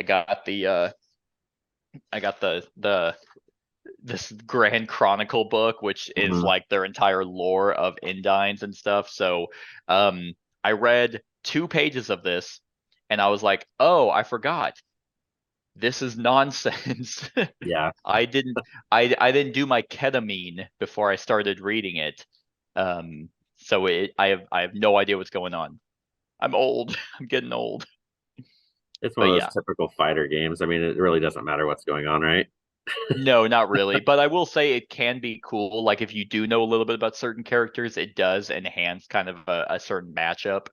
got this Grand Chronicle book, which is like their entire lore of Endines and stuff. So I read 2 pages of this and I was like, oh, I forgot. This is nonsense. Yeah. I didn't do my ketamine before I started reading it. So I have no idea what's going on. I'm old. I'm getting old. It's one But of those typical fighter games. I mean, it really doesn't matter what's going on, right? No, not really. But I will say it can be cool. Like if you do know a little bit about certain characters, it does enhance kind of a certain matchup.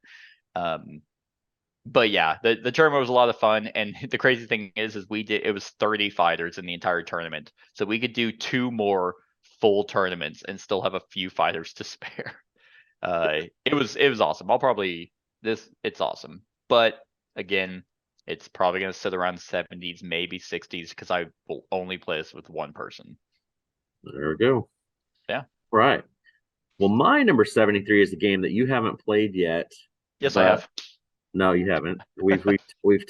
But yeah, the tournament was a lot of fun. And the crazy thing is it was 30 fighters in the entire tournament. So we could do 2 more full tournaments and still have a few fighters to spare. It was awesome. It's awesome. But again, it's probably going to sit around the 70s, maybe 60s, because I will only play this with one person. There we go. Yeah. Right. Well, my number 73 is the game that you haven't played yet. Yes, I have. No, you haven't.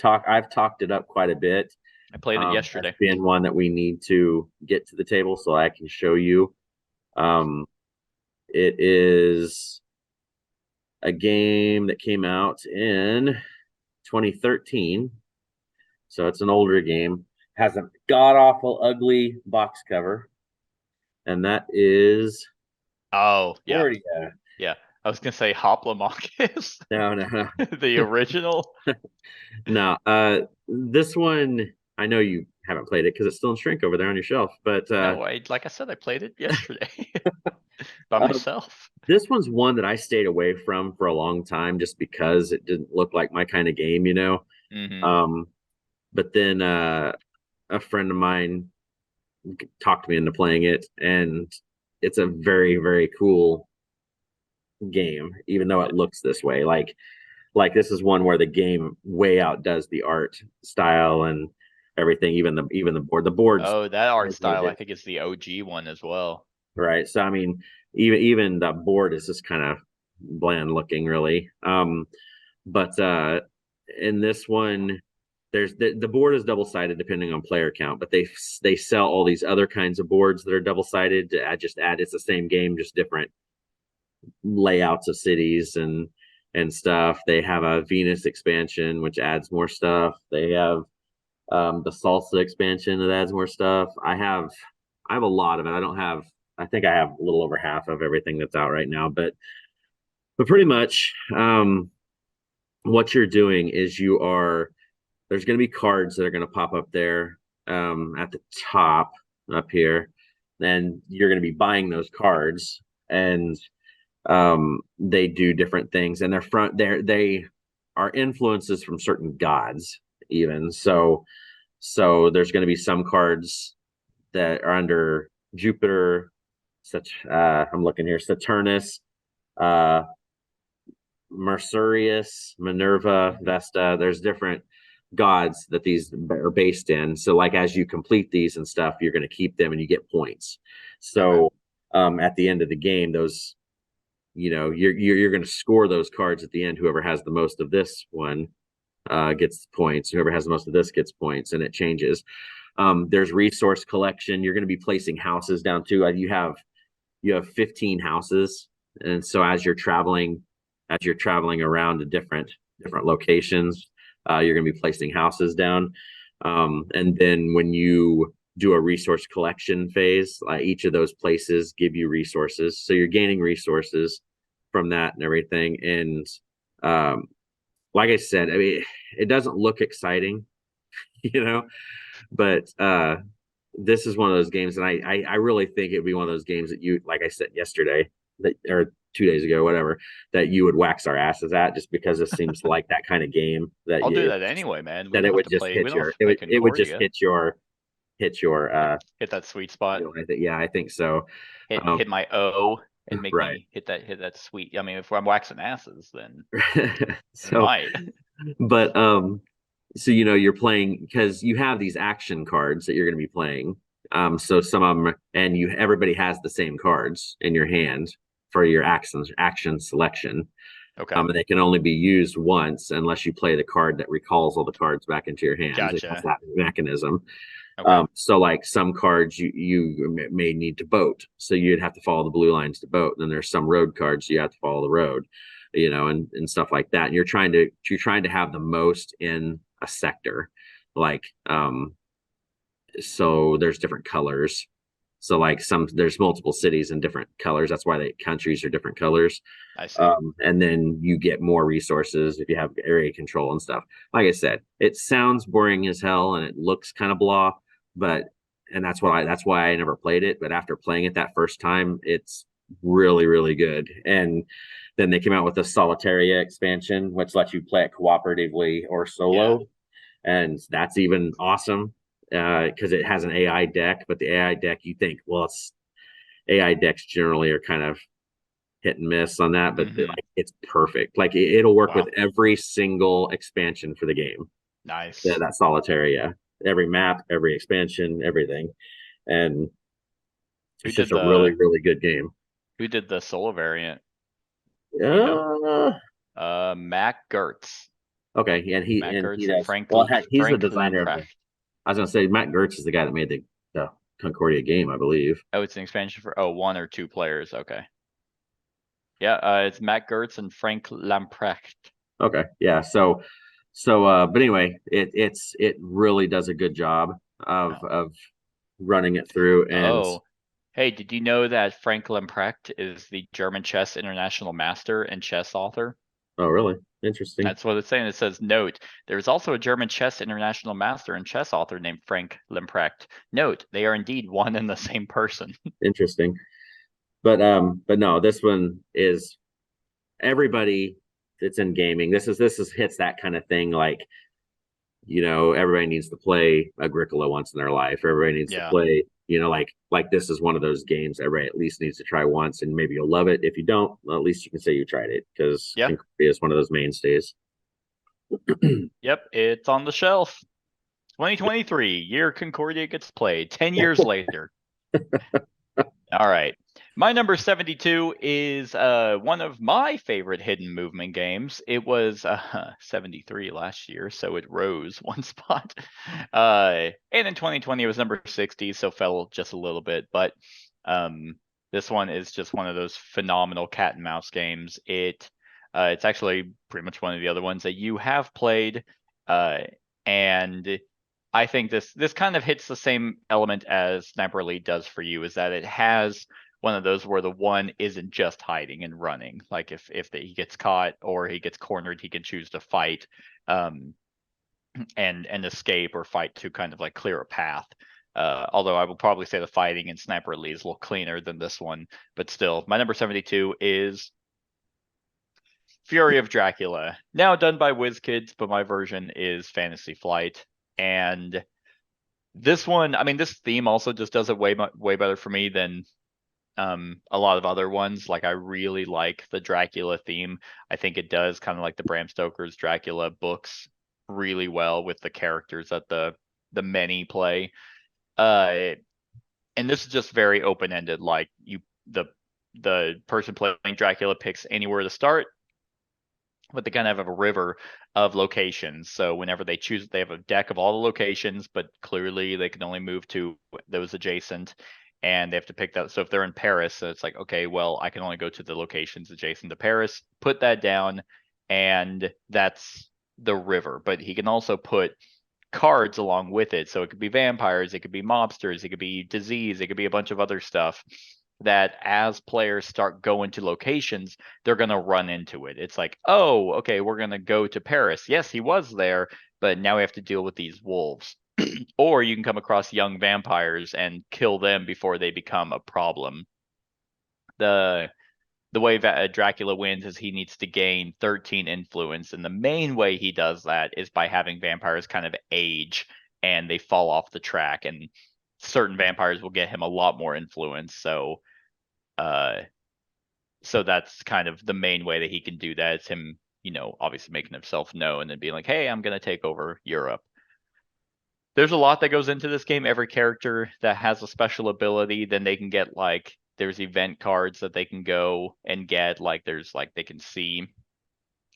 I've talked it up quite a bit. I played it yesterday. That's been one that we need to get to the table so I can show you. It is a game that came out in 2013. So it's an older game. Has a god awful ugly box cover. And that is Oh, yeah. Concordia. Yeah. I was gonna say Hoplomachus, No. the original. No. This one, I know you haven't played it because it's still in shrink over there on your shelf. But No, like I said, I played it yesterday by uh, myself. this one's one that I stayed away from for a long time just because it didn't look like my kind of game, you know. Hmm. But then a friend of mine talked me into playing it, and it's a very, very cool game, even though it looks this way. Like this is one where the game way outdoes the art style and everything, even the board. The board's Oh, that art style, I animated, think it's the OG one as well. right? So I mean, even the board is just kind of bland looking, really. But in this one, there's the board is double sided depending on player count, but they sell all these other kinds of boards that are double sided to add. It's the same game, just different layouts of cities and stuff. They have a Venus expansion which adds more stuff. They have the Salsa expansion that adds more stuff. I have a lot of it. I don't have. I think I have a little over half of everything that's out right now, but pretty much what you're doing is there's going to be cards that are going to pop up there at the top up here, and you're going to be buying those cards, and they do different things, and they are influences from certain gods even. So there's going to be some cards that are under Jupiter, such I'm looking here, Saturnus, uh Mercurius, Minerva, Vesta. There's different gods that these are based in. So like as you complete these and stuff, you're going to keep them and you get points. So at the end of the game, those you're going to score those cards at the end. Whoever has the most of this one gets points. Whoever has the most of this gets points, and it changes. There's resource collection. You're going to be placing houses down too. You have 15 houses, and so as you're traveling around to different locations, you're going to be placing houses down. And then when you do a resource collection phase, each of those places give you resources. So you're gaining resources from that and everything. And like I said, I mean, it doesn't look exciting, you know, but this is one of those games, and I really think it'd be one of those games that you, like I said yesterday, that or 2 days ago, whatever, that you would wax our asses at, just because this seems like that kind of game that I'll do that anyway, man. that it would just hit your it would just hit your hit that sweet spot. I think so. Hit my O and make right. me hit that sweet. I mean, if I'm waxing asses, then so might. But so you're playing because you have these action cards that you're going to be playing. So some of them, and everybody has the same cards in your hand for your action selection. Okay. And they can only be used once unless you play the card that recalls all the cards back into your hands. Gotcha. It has that mechanism. Okay. So like some cards you may need to boat, so you'd have to follow the blue lines to boat. And then there's some road cards, so you have to follow the road, and stuff like that. And you're trying to have the most in a sector, like so there's different colors. So like there's multiple cities in different colors. That's why the countries are different colors. I see. And then you get more resources if you have area control and stuff. Like I said, it sounds boring as hell and it looks kind of blah, and that's why I never played it. But after playing it that first time, it's really, really good. And then they came out with the Solitaria expansion, which lets you play it cooperatively or solo. Yeah. And that's even awesome. Because it has an AI deck, but the AI deck, you think, well, AI decks generally are kind of hit and miss on that, but it's perfect. Like it'll work with every single expansion for the game. Nice. That Solitaria, every map, every expansion, everything, and it's just a really, really good game. Who did the solo variant? Matt Gertz. Okay, and he does. Frank, he's the designer of I was gonna say Matt Gertz is the guy that made the Concordia game, I believe. Oh, it's an expansion for 1 or 2 players. Okay. Yeah, it's Matt Gertz and Frank Lamprecht. Okay, yeah. So So, but anyway, it really does a good job of running it through. And Oh, hey, did you know that Frank Lemprecht is the German chess international master and chess author? oh, really interesting. That's what it's saying. It says, note, there is also a German chess international master and chess author named Frank Lemprecht. Note, they are indeed one and the same person. Interesting. But no, this one is everybody that's in gaming. This is hits that kind of thing. Like, everybody needs to play Agricola once in their life. Everybody needs to Yeah. play, like this is one of those games everybody at least needs to try once, and maybe you'll love it. If you don't, well, at least you can say you tried it, because Yeah. Concordia is one of those mainstays. Yep, it's on the shelf. 2023, year Concordia gets played, 10 years later. All right. My number 72 is one of my favorite hidden movement games. It was 73 last year, so it rose one spot. And in 2020, it was number 60, so fell just a little bit. But this one is just one of those phenomenal cat and mouse games. It's actually pretty much one of the other ones that you have played, and I think this kind of hits the same element as Sniper Elite does for you, is that it has one of those where the one isn't just hiding and running. Like if he gets caught or he gets cornered, he can choose to fight, and escape, or fight to kind of like clear a path. Although I will probably say the fighting in Sniper Elite is a little cleaner than this one, but still, my number 72 is Fury of Dracula. Now done by WizKids, but my version is Fantasy Flight. And this one, I mean, this theme also just does it way better for me than a lot of other ones. Like, I really like the Dracula theme. I think it does kind of like the Bram Stoker's Dracula books really well with the characters that the many play. And this is just very open-ended. Like, the person playing Dracula picks anywhere to start, but they kind of have a river of locations. So whenever they choose, they have a deck of all the locations, but clearly they can only move to those adjacent, and they have to pick that. So if they're in Paris, so it's like, okay, well, I can only go to the locations adjacent to Paris, put that down, and that's the river. But he can also put cards along with it. So it could be vampires, it could be mobsters, it could be disease, it could be a bunch of other stuff that as players start going to locations, they're going to run into it. It's like, oh, okay, we're going to go to Paris. Yes, he was there, but now we have to deal with these wolves. Or you can come across young vampires and kill them before they become a problem. The way that Dracula wins is he needs to gain 13 influence, and the main way he does that is by having vampires kind of age and they fall off the track, and certain vampires will get him a lot more influence. So that's kind of the main way that he can do that. It's him, obviously making himself known and being like, hey, I'm going to take over Europe. There's a lot that goes into this game. Every character that has a special ability, then they can get, like, there's event cards that they can go and get. Like, there's, like, they can see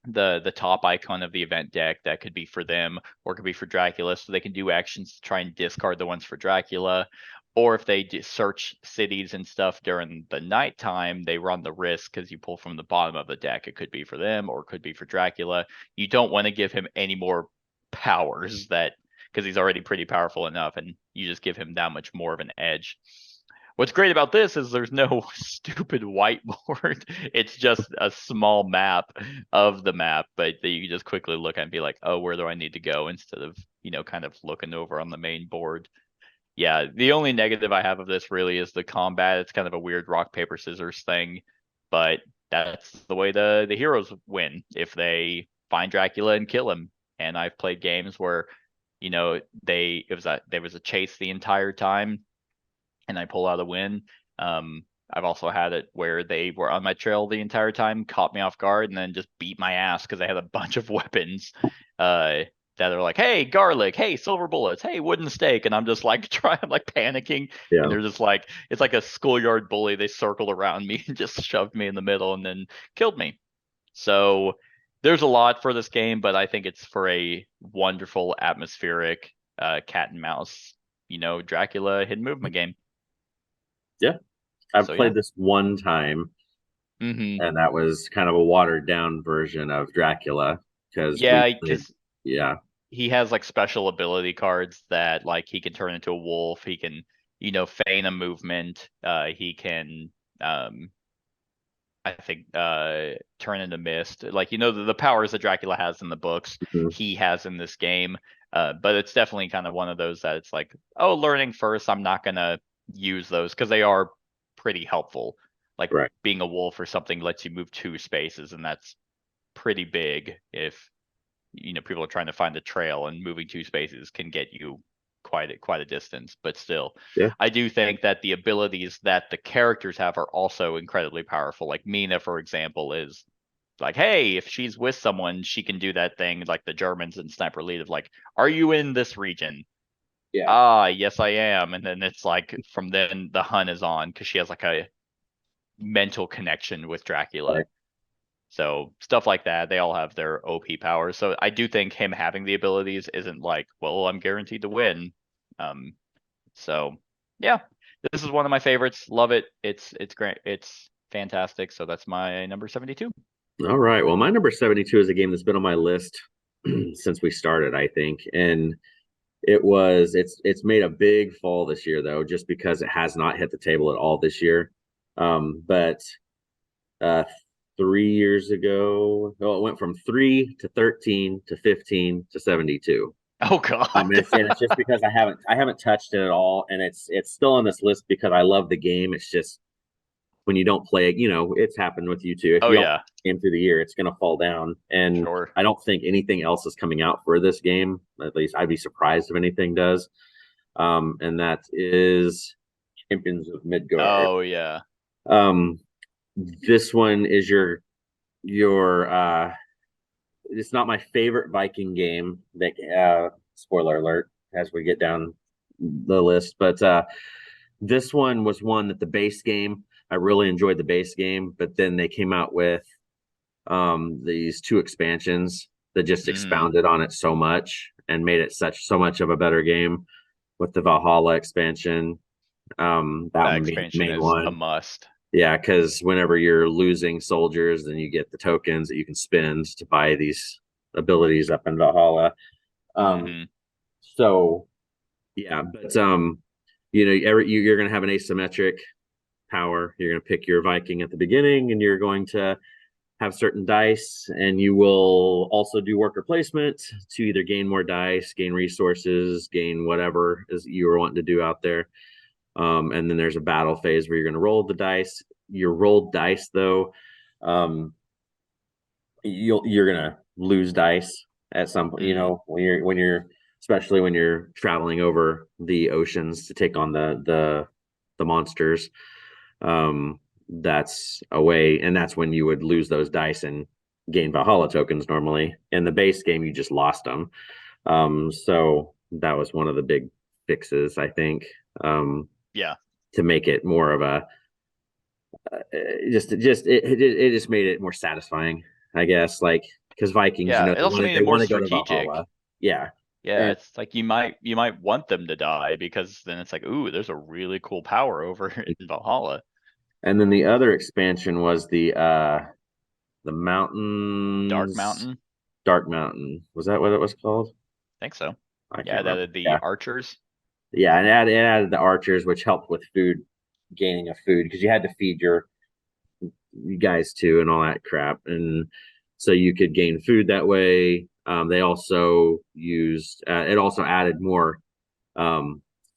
the top icon of the event deck that could be for them, or it could be for Dracula, so they can do actions to try and discard the ones for Dracula. Or if they search cities and stuff during the nighttime, they run the risk, because you pull from the bottom of the deck. It could be for them or it could be for Dracula. You don't want to give him any more powers, that because he's already pretty powerful enough, and you just give him that much more of an edge. What's great about this is there's no stupid whiteboard. It's just a small map of the map, but that you just quickly look at and be like, oh, where do I need to go, instead of, kind of looking over on the main board. Yeah, the only negative I have of this really is the combat. It's kind of a weird rock, paper, scissors thing, but that's the way the heroes win, if they find Dracula and kill him. And I've played games where, there was a chase the entire time, and I pull out a win. I've also had it where they were on my trail the entire time, caught me off guard, and then just beat my ass because I had a bunch of weapons that are like, hey, garlic, hey, silver bullets, hey, wooden stake. And I'm just like panicking. Yeah. And they're just like, it's like a schoolyard bully. They circled around me and just shoved me in the middle and then killed me. So there's a lot for this game, but I think it's for a wonderful atmospheric cat and mouse, Dracula hidden movement game. Yeah. I've played this one time, and that was kind of a watered down version of Dracula. Because Yeah. he has like special ability cards that like he can turn into a wolf. He can, feign a movement. He can, I think, turn into mist. Like, the powers that Dracula has in the books, Mhm. he has in this game. But it's definitely kind of one of those that it's like, oh, learning first, I'm not gonna use those because they are pretty helpful. Like Right. being a wolf or something lets you move 2 spaces, and that's pretty big if people are trying to find the trail, and moving 2 spaces can get you quite a distance. But still, Yeah. I do think that the abilities that the characters have are also incredibly powerful. Like Mina, for example, is like, hey, if she's with someone, she can do that thing like the Germans in Sniper Elite of like, are you in this region? Yeah. Ah, yes, I am. And then it's like from then the hunt is on because she has like a mental connection with Dracula. Right. So stuff like that, they all have their OP powers. So I do think him having the abilities isn't like, well, I'm guaranteed to win. Um, so yeah, this is one of my favorites. Love it. It's great. It's fantastic. So that's my number 72. All right. Well, my number 72 is a game that's been on my list since we started, I think. And it's made a big fall this year though, just because it has not hit the table at all this year. But 3 years ago, well, it went from 3 to 13 to 15 to 72. Oh God. And it's just because I haven't touched it at all, and it's still on this list because I love the game. It's just when you don't play it, it's happened with you too. If Oh you don't yeah, game through the year, it's going to fall down. And sure. I don't think anything else is coming out for this game. At least I'd be surprised if anything does. And that is Champions of Midgard. Oh yeah. Um, this one is your it's not my favorite Viking game. That spoiler alert as we get down the list, but this one was one that the base game I really enjoyed the base game, but then they came out with these 2 expansions that just expounded on it so much and made it so much of a better game with the Valhalla expansion. That one being the expansion main is one. a must. Yeah, because whenever you're losing soldiers, then you get the tokens that you can spend to buy these abilities up in Valhalla. So yeah, but you're going to have an asymmetric power. You're going to pick your Viking at the beginning, and you're going to have certain dice, and you will also do worker placement to either gain more dice, gain resources, gain whatever is you were wanting to do out there. And then there's a battle phase where you're going to roll the dice. Your rolled dice, though, you're going to lose dice at some point. When you're especially when you're traveling over the oceans to take on the monsters. That's a way, and that's when you would lose those dice and gain Valhalla tokens. Normally, in the base game, you just lost them. So that was one of the big fixes, I think. Yeah. To make it more of a it just made it more satisfying, I guess. Like because Vikings, Yeah, it also made it they more want to go to strategic. Valhalla. Yeah. Yeah, it's like you might want them to die because then it's like, ooh, there's a really cool power over in Valhalla. And then the other expansion was the mountains. Dark Mountain. Was that what it was called? I think so. I Yeah, can't remember. the archers. Yeah, and it added the archers, which helped with gaining of food, because you had to feed you guys too and all that crap. And so you could gain food that way. They also used it also added more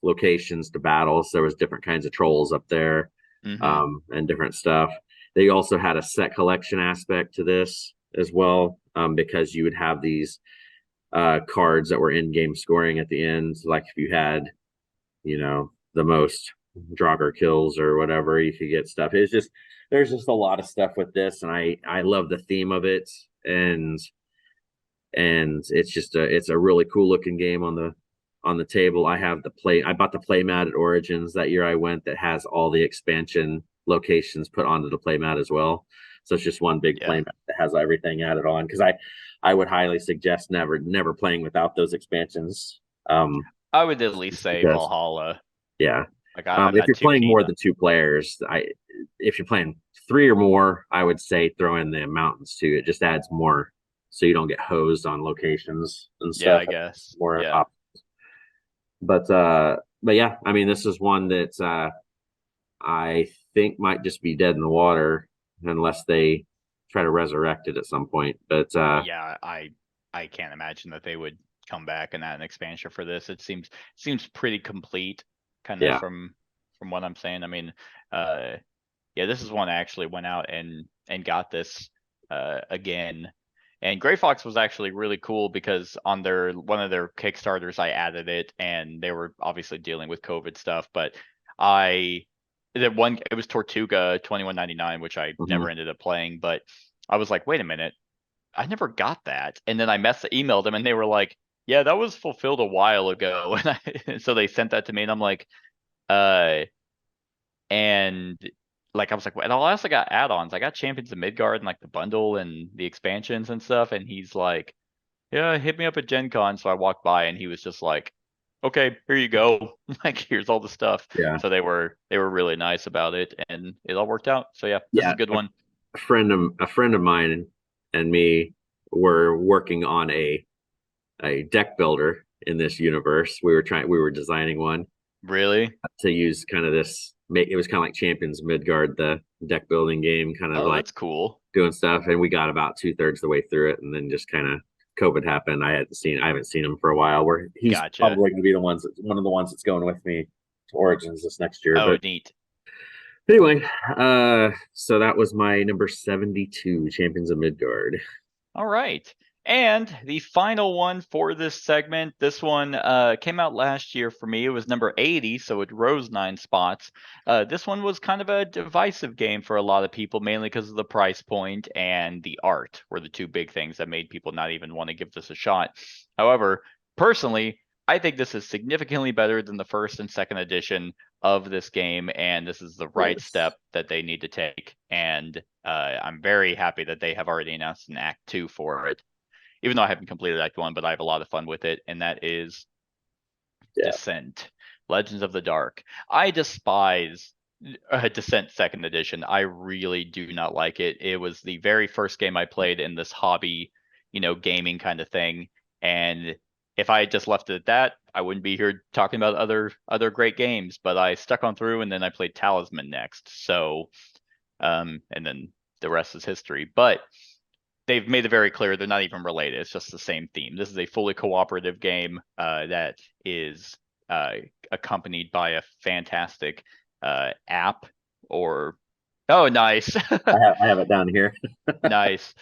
locations to battles. There was different kinds of trolls up there, and different stuff. They also had a set collection aspect to this as well, because you would have these cards that were in-game scoring at the end. Like if you had, the most Draugr kills or whatever, you could get stuff. There's just a lot of stuff with this, and I love the theme of it, and it's a really cool looking game on the table. I bought the playmat at Origins that year I went, that has all the expansion locations put onto the playmat as well. So it's just one big playmat that has everything added on, because I would highly suggest never playing without those expansions. I would at least say Valhalla. Yeah. Like if you're playing more than 2 players, if you're playing 3 or more, I would say throw in the mountains too. It just adds more so you don't get hosed on locations and Yeah, stuff. I guess. More Yeah. but yeah, I mean, this is one that I think might just be dead in the water unless they try to resurrect it at some point. But Yeah, I can't imagine that they would come back and add an expansion for this. It seems pretty complete, kind of yeah, from what I'm saying. I mean, yeah, this is one I actually went out and got this again. And Gray Fox was actually really cool because on their one of their Kickstarters I added it, and they were obviously dealing with COVID stuff, but I it was Tortuga 21.99, which I mhm. never ended up playing, but I was like, wait a minute, I never got that. And then I emailed them and they were like, yeah, that was fulfilled a while ago. And so they sent that to me and I'm like, uh, and like I was like, well, I also got add-ons. I got Champions of Midgard and like the bundle and the expansions and stuff. And he's like, yeah, hit me up at Gen Con. So I walked by and he was just like, okay, here you go. Like here's all the stuff. Yeah, So they were really nice about it and it all worked out. So yeah, this is yeah. a good one. A friend of mine and me were working on a deck builder in this universe. We were designing one Really? to use kind of this. It was kind of like Champions Midgard, the deck building game, kind of Oh, like that's cool. doing stuff. And we got about 2/3 the way through it, and then just kind of COVID happened. I haven't seen him for a while. Where he's Gotcha. probably going to be one of the ones that's going with me to Origins this next year. Oh, But neat. anyway, so that was my number 72, Champions of Midgard. All right. And the final one for this segment, this one came out last year for me. It was number 80, so it rose 9 spots. This one was kind of a divisive game for a lot of people, mainly because of the price point and the art were the two big things that made people not even want to give this a shot. However, personally, I think this is significantly better than the first and second edition of this game, and this is the right Yes. step that they need to take. And I'm very happy that they have already announced an Act 2 for it, even though I haven't completed Act 1, but I have a lot of fun with it, and that is Yeah. Descent, Legends of the Dark. I despise Descent Second Edition. I really do not like it. It was the very first game I played in this hobby, gaming kind of thing, and if I had just left it at that, I wouldn't be here talking about other great games. But I stuck on through, and then I played Talisman next. So, and then the rest is history. But they've made it very clear they're not even related. It's just the same theme. This is a fully cooperative game that is accompanied by a fantastic app. Or oh, nice, I have it down here. nice.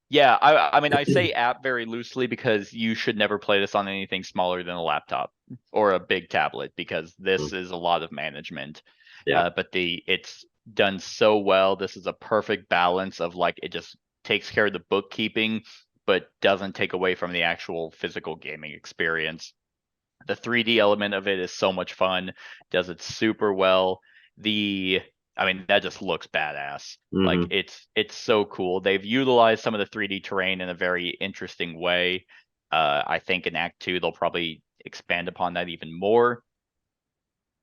Yeah, I mean I say app very loosely because you should never play this on anything smaller than a laptop or a big tablet because this is a lot of management. Yeah. But it's done so well. This is a perfect balance of like it just takes care of the bookkeeping, but doesn't take away from the actual physical gaming experience. The 3D element of it is so much fun, does it super well. I mean, that just looks badass. Like Hmm. it's so cool. They've utilized some of the 3D terrain in a very interesting way. I think in Act 2 they'll probably expand upon that even more.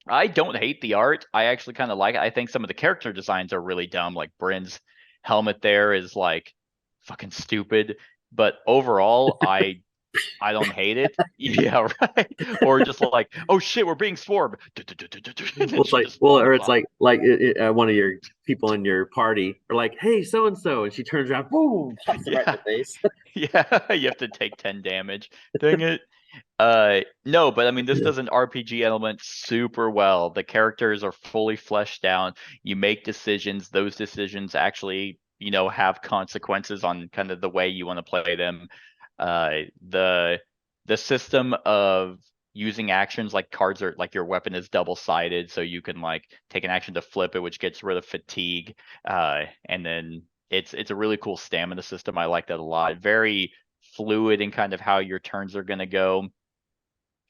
I don't hate the art. I actually kind of like it. I think some of the character designs are really dumb. Like Bryn's helmet there is like fucking stupid. But overall, I don't hate it. Yeah, right. Or just like, oh shit, we're being swarmed. And then Well, it's she like, just well, or falls it's off. like one of your people in your party are like, "Hey, so and so," and she turns around, boom, pops it right in Yeah, the face. yeah. You have to take 10 damage. Dang it. No, but I mean, this does an RPG element super well. The characters are fully fleshed out. You make decisions. Those decisions actually, have consequences on kind of the way you want to play them. Uh, the the system of using actions like cards are like your weapon is double-sided, so you can like take an action to flip it, which gets rid of fatigue. And then it's a really cool stamina system. I like that a lot. Very fluid in kind of how your turns are going to go.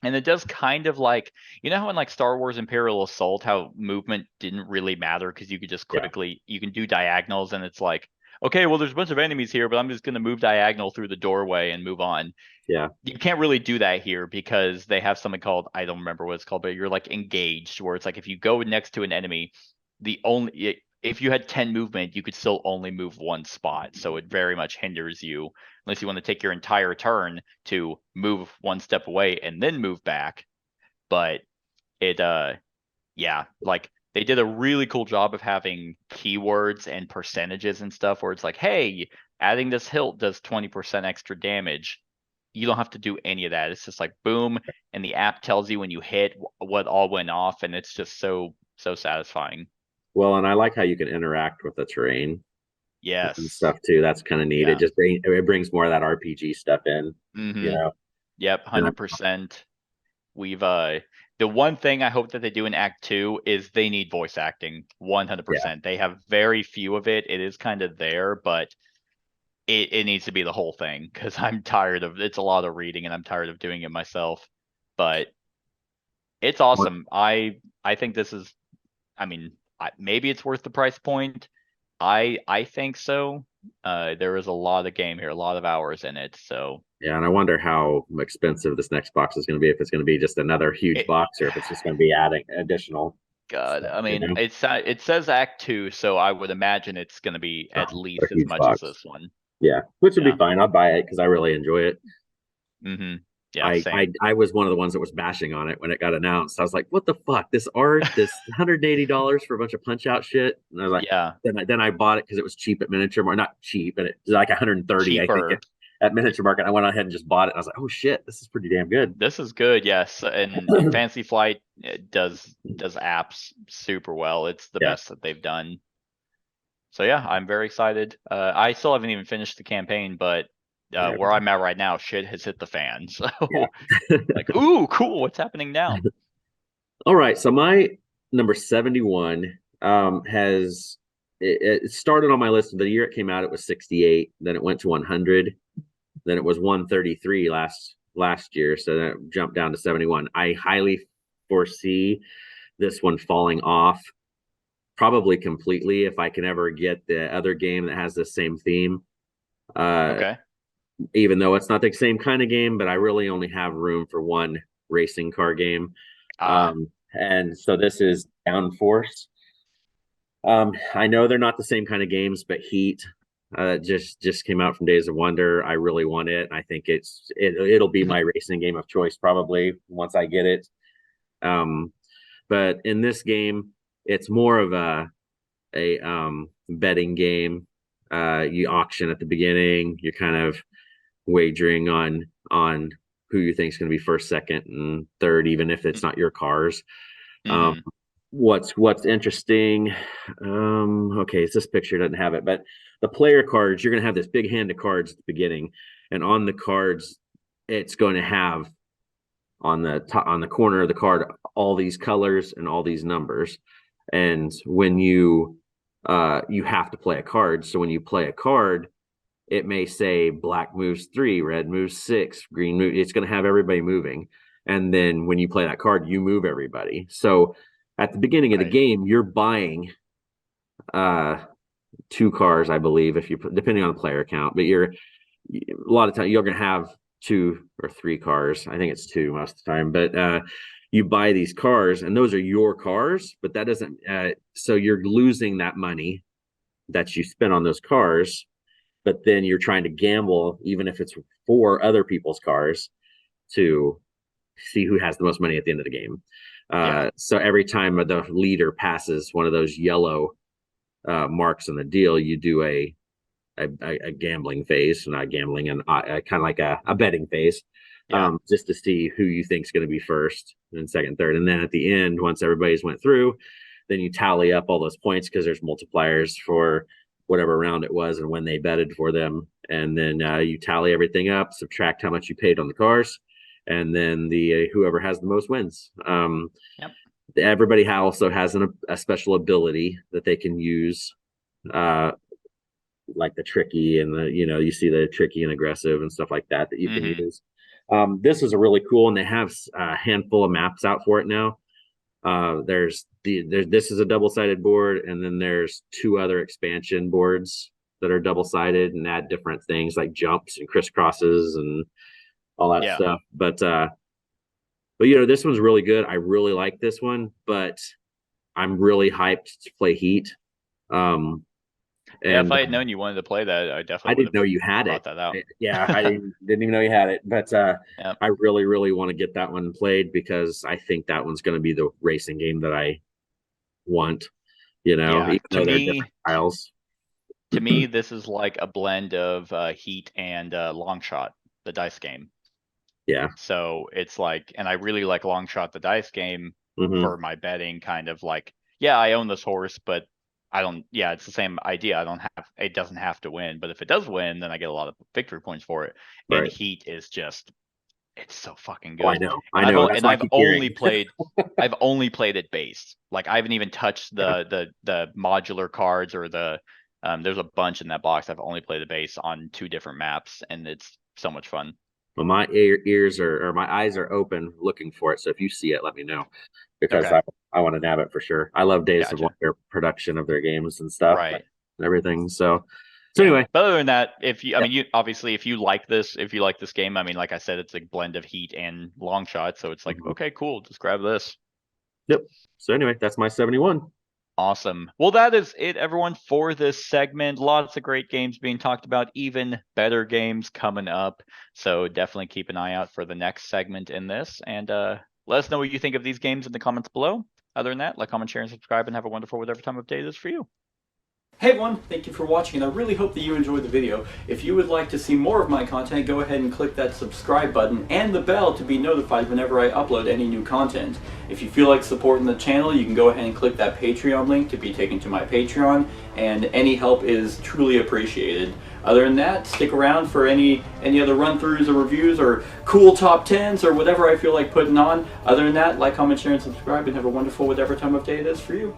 And it does kind of like, how in like Star Wars Imperial Assault, how movement didn't really matter because you could just Yeah, you can do diagonals and it's like, okay, well, there's a bunch of enemies here, but I'm just going to move diagonal through the doorway and move on. yeah, You can't really do that here because they have something called, I don't remember what it's called, but you're like engaged, where it's like if you go next to an enemy, the only if you had 10 movement, you could still only move one spot. So it very much hinders you unless you want to take your entire turn to move one step away and then move back. But it, yeah, like they did a really cool job of having keywords and percentages and stuff where it's like, hey, adding this hilt does 20% extra damage. You don't have to do any of that. It's just like boom, and the app tells you when you hit what all went off, and it's just so satisfying. Well, and I like how you can interact with the terrain Yes. and stuff too. That's kind of neat. Yeah. It brings more of that RPG stuff in. You know. Yep, 100%. We've the one thing I hope that they do in Act 2 is they need voice acting 100%. They have very few of it. It is kind of there, but it needs to be the whole thing because I'm tired of it's a lot of reading and I'm tired of doing it myself. But it's awesome. I think this is, I mean, maybe it's worth the price point. I think so. There is a lot of game here, a lot of hours in it. So yeah, and I wonder how expensive this next box is going to be. If it's going to be just another huge box, or if it's just going to be adding additional. God, stuff, I mean, you know? it says Act 2, so I would imagine it's going to be at least as much box. as this one. Yeah, which would be fine. I'll buy it because I really enjoy it. Yeah, I was one of the ones that was bashing on it when it got announced. I was like, "What the fuck? This art, this $180 for a bunch of punch out shit." And I was like, "Yeah." Then I bought it because it was cheap at Miniature Market. Not cheap, but it was like 130, Cheaper. I think, at Miniature Market. I went ahead and just bought it. I was like, "Oh shit, this is pretty damn good." This is good, yes. And Fantasy Flight does apps super well. It's the best that they've done. So yeah, I'm very excited. I still haven't even finished the campaign, but where I'm at right now, shit has hit the fan. So like, ooh, cool. What's happening now? All right. So my number 71 has it started on my list. The year it came out, it was 68. Then it went to 100. Then it was 133 last year. So then it jumped down to 71. I highly foresee this one falling off probably completely if I can ever get the other game that has the same theme. Okay. Even though it's not the same kind of game, but I really only have room for one racing car game. And so this is Downforce. I know they're not the same kind of games, but Heat just came out from Days of Wonder. I really want it. I think it'll be my racing game of choice probably once I get it. But in this game, it's more of a betting game. You auction at the beginning. You're kind of wagering on who you think is going to be first, second, and third, even if it's not your cars. What's interesting? Okay, this picture doesn't have it, but the player cards, you're going to have this big hand of cards at the beginning, and on the cards, it's going to have on the top, on the corner of the card all these colors and all these numbers. And when you have to play a card, so when you play a card, it may say black moves 3, red moves 6, green move. It's going to have everybody moving, and then when you play that card, you move everybody. So at the beginning of the game, you're buying 2 cars, I believe, if you depending on the player count. But a lot of time you're going to have 2 or 3 cars. I think it's 2 most of the time. But you buy these cars, and those are your cars. But that doesn't. So you're losing that money that you spent on those cars. But then you're trying to gamble, even if it's for other people's cars, to see who has the most money at the end of the game. So every time the leader passes one of those yellow marks in the deal, you do a gambling phase, not gambling, and kind of like a betting phase, just to see who you think is going to be first and second, third. And then at the end, once everybody's went through, then you tally up all those points because there's multipliers for whatever round it was and when they betted for them. And then you tally everything up, subtract how much you paid on the cars, and then the whoever has the most wins. Everybody also has a special ability that they can use, like the tricky and you see the tricky and aggressive and stuff like that you can use. This is a really cool, and they have a handful of maps out for it now. This is a double-sided board, and then there's 2 other expansion boards that are double-sided and add different things like jumps and crisscrosses and all that stuff. But this one's really good. I really like this one, but I'm really hyped to play Heat. Yeah, And if I had known you wanted to play that, I I definitely would didn't have know you had brought it. that out. Yeah, I didn't even know you had it. But Yep. I really, really want to get that one played because I think that one's going to be the racing game that I want. You know, Yeah, even to though they're me, different styles. to me, this is like a blend of Heat and Long Shot, the dice game. Yeah. So it's like, and I really like Long Shot, the dice game, Mhm. for my betting. Kind of like, yeah, I own this horse, but I don't. Yeah, it's the same idea. I don't have. It doesn't have to win, but if it does win, then I get a lot of victory points for it. And Right. Heat is just, it's so fucking Oh, I good. know. And I know. That's and why I I've keep only hearing. played, I've only played it base. Like I haven't even touched the modular cards or the. There's a bunch in that box. I've only played the base on 2 different maps, and it's so much fun. Well, my ears are, or my eyes are open looking for it. So if you see it, let me know because Okay. I want to nab it for sure. I love Days of Gotcha. Wonder production of their games and stuff, Right. and everything. So Yeah. anyway, But other than that, if you, I mean, you obviously, if you like this game, I mean, like I said, it's a blend of Heat and Long Shot, so it's like, Mhm. okay, cool, just grab this. Yep. So anyway, that's my 71. Awesome. Well, that is it, everyone, for this segment. Lots of great games being talked about, even better games coming up. So definitely keep an eye out for the next segment in this, and let us know what you think of these games in the comments below. Other than that, like, comment, share, and subscribe, and have a wonderful whatever time of day it is for you. Hey everyone, thank you for watching, and I really hope that you enjoyed the video. If you would like to see more of my content, go ahead and click that subscribe button and the bell to be notified whenever I upload any new content. If you feel like supporting the channel, you can go ahead and click that Patreon link to be taken to my Patreon, and any help is truly appreciated. Other than that, stick around for any other run-throughs or reviews or cool top 10s or whatever I feel like putting on. Other than that, like, comment, share, and subscribe, and have a wonderful whatever time of day it is for you.